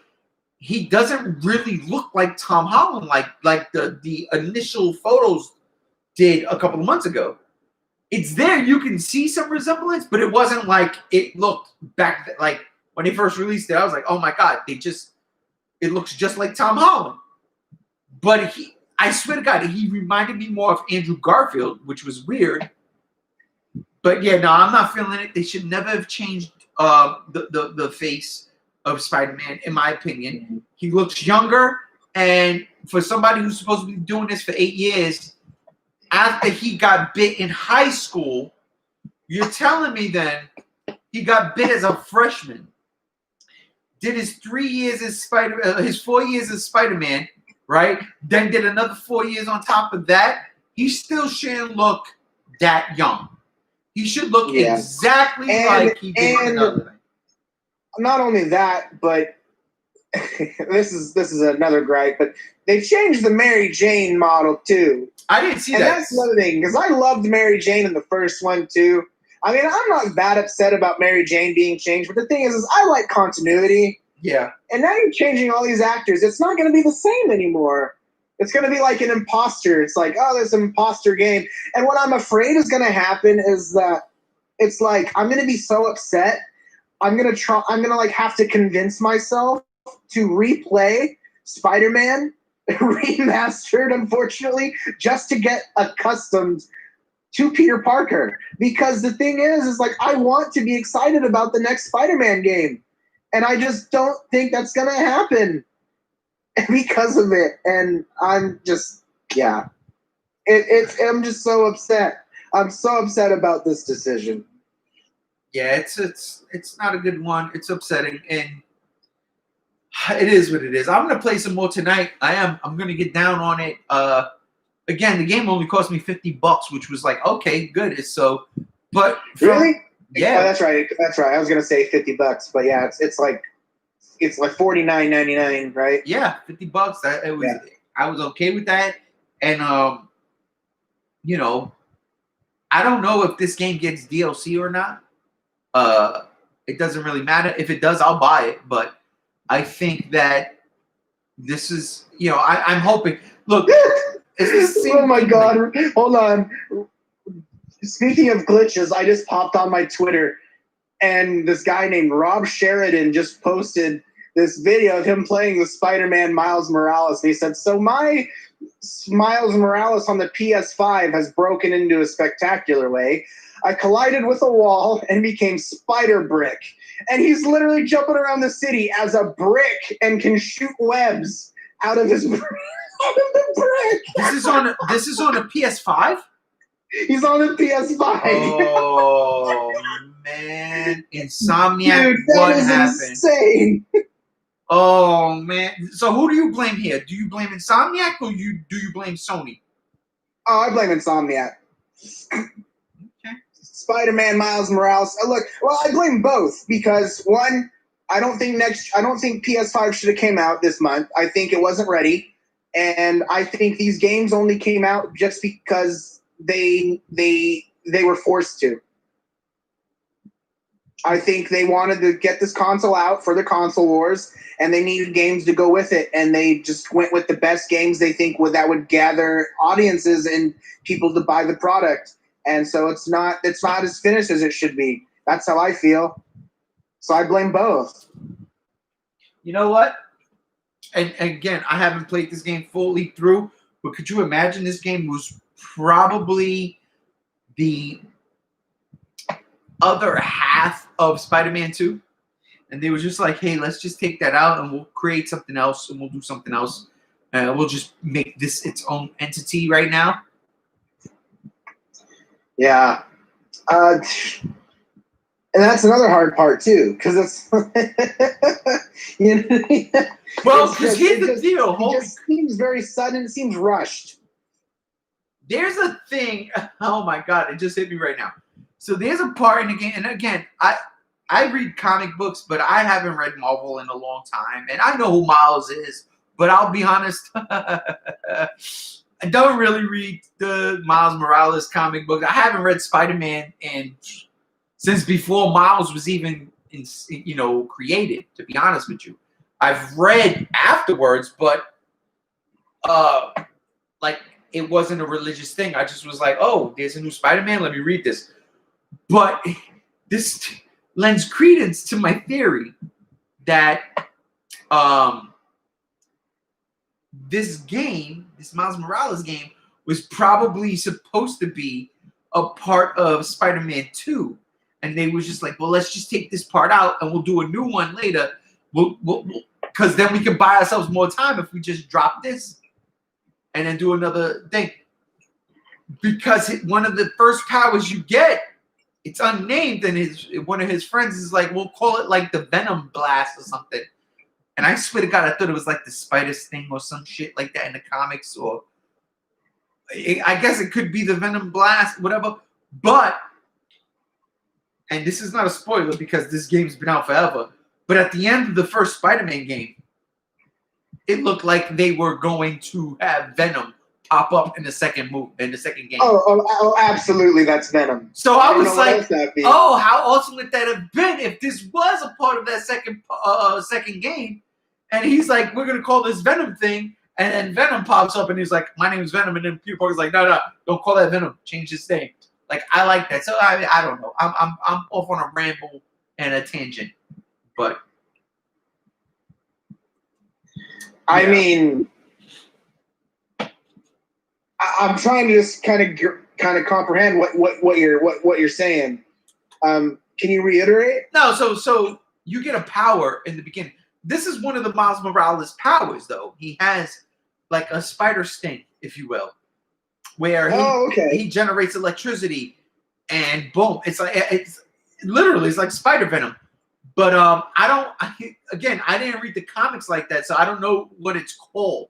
he doesn't really look like Tom Holland, like the initial photos did a couple of months ago. It's there. You can see some resemblance, but it wasn't like it looked back. Like when they first released it, I was like, oh my God, it looks just like Tom Holland. But I swear to God, he reminded me more of Andrew Garfield, which was weird. But yeah, no, I'm not feeling it. They should never have changed the face of Spider-Man, in my opinion. He looks younger, and for somebody who's supposed to be doing this for 8 years, after he got bit in high school, you're telling me then he got bit as a freshman, did his 3 years as his 4 years as Spider-Man, right? Then did another 4 years on top of that. He still shouldn't look that young. He should look exactly like he did in another thing. Not only that, but this is another gripe, but they changed the Mary Jane model too. I didn't see that. And that's another thing, because I loved Mary Jane in the first one too. I mean, I'm not that upset about Mary Jane being changed, but the thing is I like continuity. Yeah. And now you're changing all these actors. It's not going to be the same anymore. It's going to be like an imposter. It's like, oh, there's an imposter game. And what I'm afraid is going to happen is that it's like I'm going to be so upset. I'm going to like have to convince myself to replay Spider-Man remastered, unfortunately, just to get accustomed to Peter Parker. Because the thing is like I want to be excited about the next Spider-Man game. And I just don't think that's going to happen because of it. And I'm just, I'm just so upset. I'm so upset about this decision. Yeah, it's not a good one. It's upsetting, and it is what it is. I'm gonna play some more tonight. I'm gonna get down on it. Again, the game only cost me $50, which was like, okay, good. But really? Yeah, oh, that's right. I was gonna say $50, but yeah, it's like $49.99, right? Yeah, $50. I was okay with that, and you know, I don't know if this game gets DLC or not. It doesn't really matter. If it does, I'll buy it. But I think that this is, I'm hoping. Look, it's the same oh my thing, God! Hold on. Speaking of glitches, I just popped on my Twitter, and this guy named Rob Sheridan just posted this video of him playing the Spider-Man Miles Morales. And he said, so my Miles Morales on the PS5 has broken into a spectacular way. I collided with a wall and became Spider Brick. And he's literally jumping around the city as a brick and can shoot webs out of his out of the brick. This is on a PS5? He's on the PS5. Oh man. Insomniac, dude, that what is happened? Insane. Oh man. So who do you blame here? Do you blame Insomniac or do you blame Sony? Oh, I blame Insomniac. Okay. Spider-Man Miles Morales. Look, well, I blame both because one, I don't think PS5 should have came out this month. I think it wasn't ready, and I think these games only came out just because they were forced to. I think they wanted to get this console out for the console wars, and they needed games to go with it, and they just went with the best games they think that would gather audiences and people to buy the product. And so it's not as finished as it should be. That's how I feel. So I blame both. You know what? And again, I haven't played this game fully through, but could you imagine this game was probably the other half of Spider-Man 2? And they were just like, hey, let's just take that out and we'll create something else and we'll do something else. We'll just make this its own entity right now. Yeah. And that's another hard part too, because it's you know. Well, because here's the deal. It just seems very sudden. It seems rushed. There's a thing. Oh my god! It just hit me right now. So there's a part in the game, and again, I read comic books, but I haven't read Marvel in a long time, and I know who Miles is. But I'll be honest, I don't really read the Miles Morales comic book. I haven't read Spider-Man since before Miles was even created. To be honest with you, I've read afterwards, but like it wasn't a religious thing. I just was like, oh, there's a new Spider-Man. Let me read this. But this lends credence to my theory that this game, this Miles Morales game, was probably supposed to be a part of Spider-Man 2. And they were just like, well, let's just take this part out and we'll do a new one later. Because then we can buy ourselves more time if we just drop this and then do another thing. Because one of the first powers you get, it's unnamed, and one of his friends is like, we'll call it like the Venom Blast or something. And I swear to God, I thought it was like the Spider Sting or some shit like that in the comics, or I guess it could be the Venom Blast, whatever. But, and this is not a spoiler because this game's been out forever, but at the end of the first Spider-Man game, it looked like they were going to have Venom pop up in the second game. Oh, absolutely, that's Venom. So I was like, oh, how awesome would that have been if this was a part of that second game? And he's like, we're gonna call this Venom thing, and then Venom pops up and he's like, my name is Venom, and then Peter Parker's like, no, don't call that Venom, change his name. Like, I like that. So I don't know. I'm off on a ramble and a tangent, but yeah. I mean, I'm trying to just kind of comprehend what you're saying. Can you reiterate? No, so you get a power in the beginning. This is one of the Miles Morales powers, though. He has like a spider sting, if you will, where he generates electricity, and boom, it's literally like spider venom. But I didn't read the comics like that, so I don't know what it's called.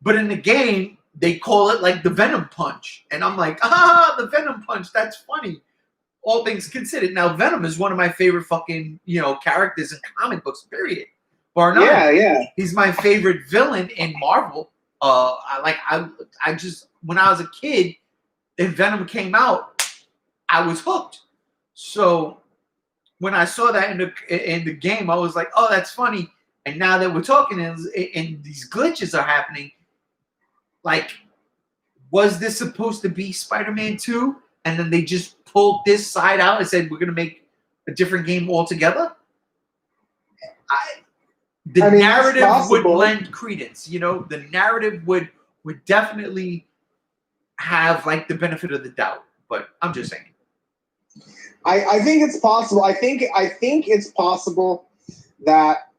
But in the game, they call it like the Venom Punch. And I'm like, the Venom Punch, that's funny. All things considered. Now, Venom is one of my favorite fucking, characters in comic books, period. Bar none. Yeah. He's my favorite villain in Marvel. I just, when I was a kid and Venom came out, I was hooked. So when I saw that in the game, I was like, oh, that's funny. And now that we're talking and these glitches are happening, like, was this supposed to be Spider-Man 2? And then they just pulled this side out and said, we're going to make a different game altogether? the I mean, it's narrative would possible. lend credence. You know, the narrative would definitely have like the benefit of the doubt. But I'm just saying. I think it's possible. I think it's possible that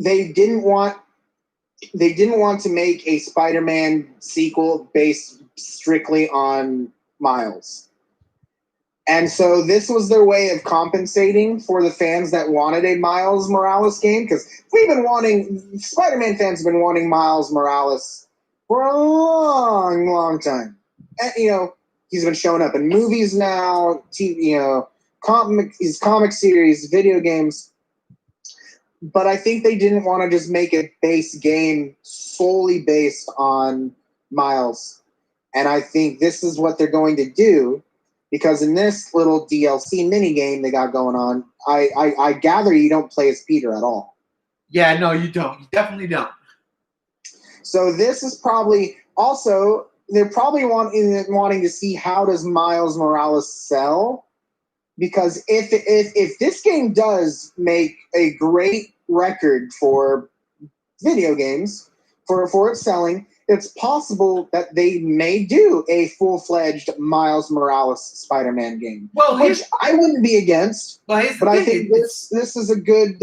they didn't want to make a Spider-Man sequel based strictly on Miles. And so this was their way of compensating for the fans that wanted a Miles Morales game, because Spider-Man fans have been wanting Miles Morales for a long, long time. And, you know, he's been showing up in movies now, TV, you know, his comic series, video games. But I think they didn't want to just make a base game solely based on Miles. And I think this is what they're going to do, because in this little DLC mini game they got going on, I gather you don't play as Peter at all. Yeah, no, you don't. You definitely don't. So this is probably also, they're probably wanting to see how does Miles Morales sell, because if this game does make a great record for video games for its selling, it's possible that they may do a full-fledged Miles Morales Spider-Man game. Well, which I wouldn't be against. But I think this is a good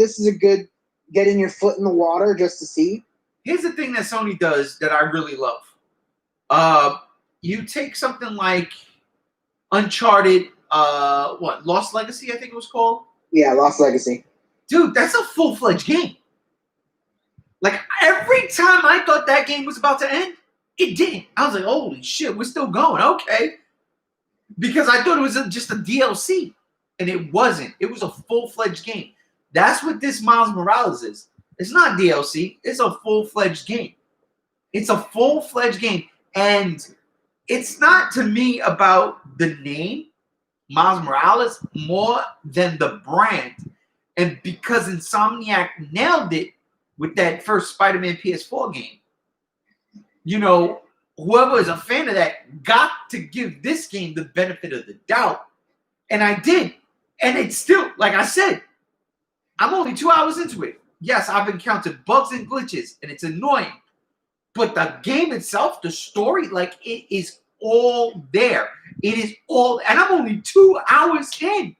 getting your foot in the water just to see. Here's the thing that Sony does that I really love. You take something like Uncharted, Lost Legacy, I think it was called. Yeah, Lost Legacy. Dude, that's a full-fledged game. Like, every time I thought that game was about to end, it didn't. I was like, holy shit, we're still going. Okay. Because I thought it was just a DLC. And it wasn't. It was a full-fledged game. That's what this Miles Morales is. It's not DLC. It's a full-fledged game. It's a full-fledged game. And it's not, to me, about the name, Miles Morales, more than the brand. And because Insomniac nailed it with that first Spider-Man PS4 game, you know, whoever is a fan of that got to give this game the benefit of the doubt. And I did. And it's still, like I said, I'm only 2 hours into it. Yes, I've encountered bugs and glitches, and it's annoying. But the game itself, the story, like, it is all there. It is all, and I'm only 2 hours in.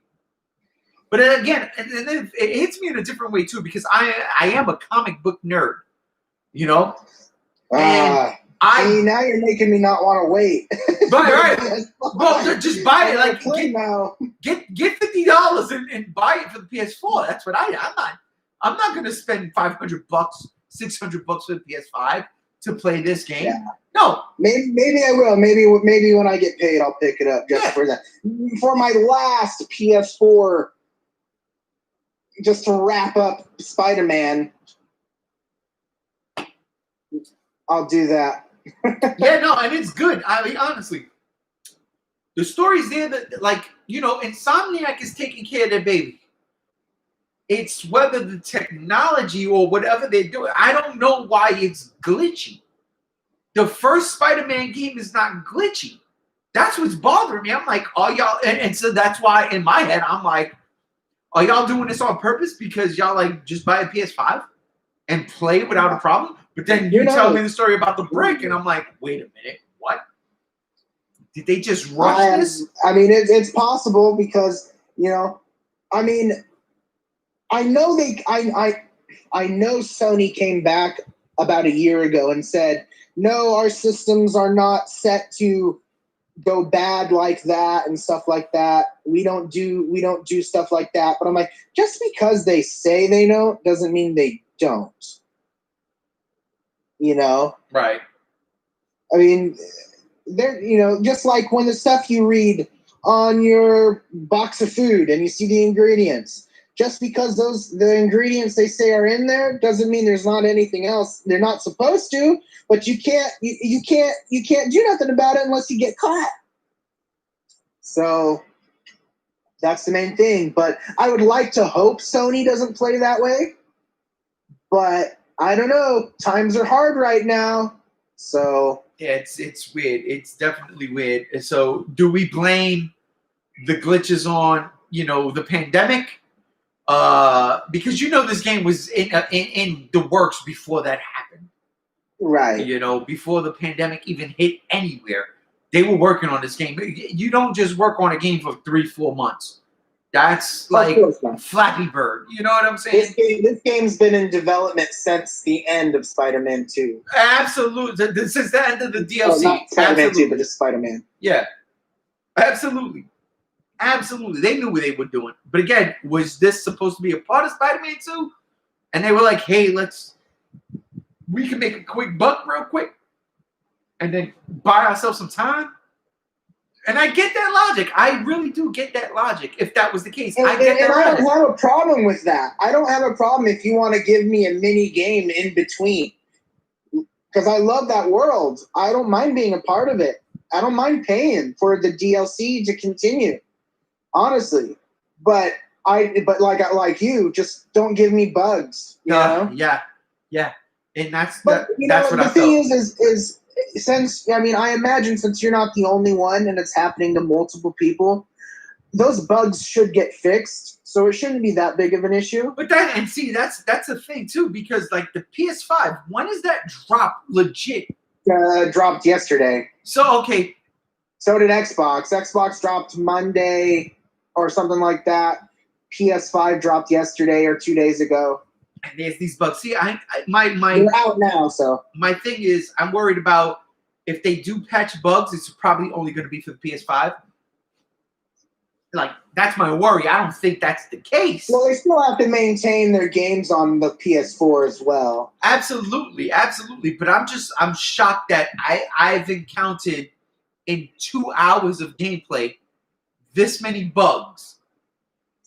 But then again, and then it hits me in a different way too, because I am a comic book nerd, you know. And now you're making me not want to wait. Right. Well, just buy it. Like, get $50 and buy it for the PS4. That's what I'm not going to spend $500, $600 for the PS5 to play this game. Yeah. No. Maybe I will. Maybe when I get paid, I'll pick it up just for that. For my last PS4. Just to wrap up Spider-Man, I'll do that. Yeah, no, and it's good. I mean, honestly, the story's there that, like, you know, Insomniac is taking care of their baby. It's whether the technology or whatever they're doing, I don't know why it's glitchy. The first Spider-Man game is not glitchy. That's what's bothering me. I'm like, oh, y'all, and so that's why in my head, I'm like, are y'all doing this on purpose because y'all like just buy a PS5 and play without a problem? But then you tell me the story about the brick, and I'm like, wait a minute, what? Did they just rush this? I mean, it's possible because, you know, I mean, I know Sony came back about a year ago and said, no, our systems are not set to go bad like that and stuff like that. We don't do stuff like that. But I'm like, just because they say they don't doesn't mean they don't. You know? Right. I mean, they're, you know, just like when the stuff you read on your box of food and you see the ingredients, just because the ingredients they say are in there doesn't mean there's not anything else. They're not supposed to, but you can't do nothing about it unless you get caught. So that's the main thing. But I would like to hope Sony doesn't play that way. But I don't know. Times are hard right now. So yeah, it's weird. It's definitely weird. So do we blame the glitches on, you know, the pandemic? Because this game was in the works before that happened. Right. Before the pandemic even hit anywhere, they were working on this game. You don't just work on a game for 3-4 months. That's like Flappy Bird. You know what I'm saying? This game's been in development since the end of Spider-Man 2. Absolutely. Since the end of the DLC. Oh, not Spider-Man 2, but just Spider-Man. Yeah. Absolutely. Absolutely. They knew what they were doing. But again, was this supposed to be a part of Spider-Man 2? And they were like, hey, we can make a quick buck real quick and then buy ourselves some time. And I get that logic. I really do get that logic. If that was the case, I don't have a problem with that. I don't have a problem if you want to give me a mini game in between, because I love that world. I don't mind being a part of it. I don't mind paying for the DLC to continue, honestly. But like you, just don't give me bugs. You know? Yeah. And that's what I felt. The thing is since I imagine since you're not the only one and it's happening to multiple people, those bugs should get fixed. So it shouldn't be that big of an issue. But that's a thing too, because like the PS5, when is that drop legit? Dropped yesterday. So okay. So did Xbox. Xbox dropped Monday or something like that. PS5 dropped yesterday or 2 days ago. And there's these bugs. See, they're out now. So my thing is, I'm worried about if they do patch bugs, it's probably only going to be for the PS5. Like, that's my worry. I don't think that's the case. Well, they still have to maintain their games on the PS4 as well. Absolutely. But I'm shocked that I've encountered in 2 hours of gameplay this many bugs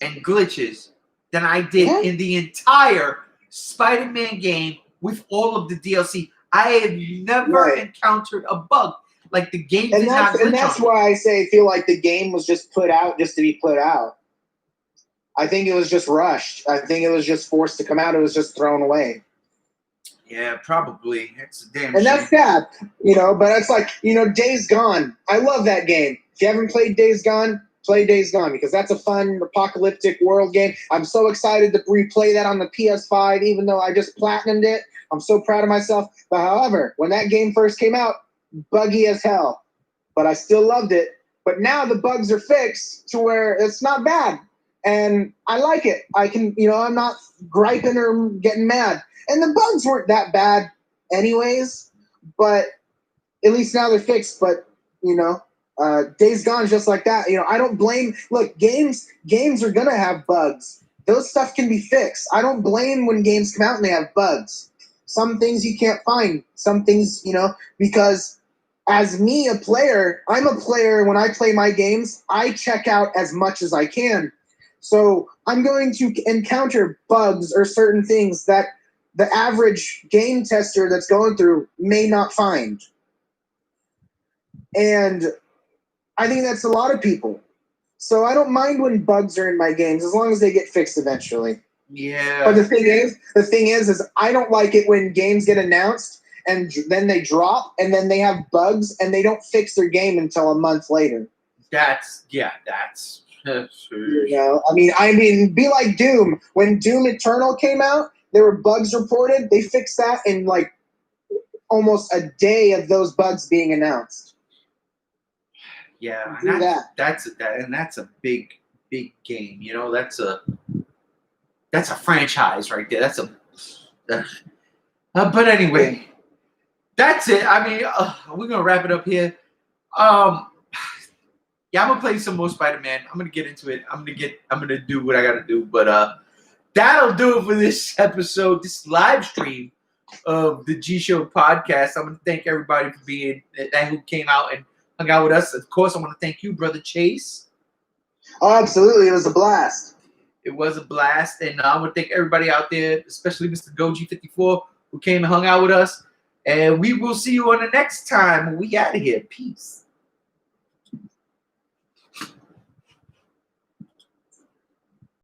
and glitches than I did in the entire Spider-Man game with all of the DLC. I have never encountered a bug. Like the game did not glitch. And that's why I feel like the game was just put out just to be put out. I think it was just rushed. I think it was just forced to come out. It was just thrown away. Yeah, probably. It's a damn shame. And that's sad, but it's like, Days Gone. I love that game. If you haven't played Days Gone, play Days Gone, because that's a fun apocalyptic world game. I'm so excited to replay that on the PS5, even though I just platinumed it. I'm so proud of myself. But however, when that game first came out, buggy as hell. But I still loved it. But now the bugs are fixed to where it's not bad. And I like it. I can, I'm not griping or getting mad. And the bugs weren't that bad anyways. But at least now they're fixed. But, Days Gone just like that. I don't blame. Look, games are gonna have bugs. Those stuff can be fixed. I don't blame when games come out and they have bugs. Some things you can't find. Some things, because as me, a player, I'm a player. When I play my games, I check out as much as I can. So I'm going to encounter bugs or certain things that the average game tester that's going through may not find. And I think that's a lot of people. So I don't mind when bugs are in my games as long as they get fixed eventually. Yeah. But the thing is I don't like it when games get announced and then they drop and then they have bugs and they don't fix their game until a month later. That's I mean, be like Doom. When Doom Eternal came out, there were bugs reported. They fixed that in like almost a day of those bugs being announced. Yeah, that's a big game. That's a franchise right there. But anyway, that's it. I mean, we're gonna wrap it up here. Yeah, I'm gonna play some more Spider-Man. I'm gonna get into it. I'm gonna do what I gotta do. But that'll do it for this episode, this live stream of the G Show podcast. I'm gonna thank everybody for being who came out and hung out with us. Of course, I want to thank you, Brother Chase. Oh, absolutely. It was a blast. It was a blast. And I want to thank everybody out there, especially Mr. Goji54, who came and hung out with us. And we will see you on the next time when we out of here. Peace.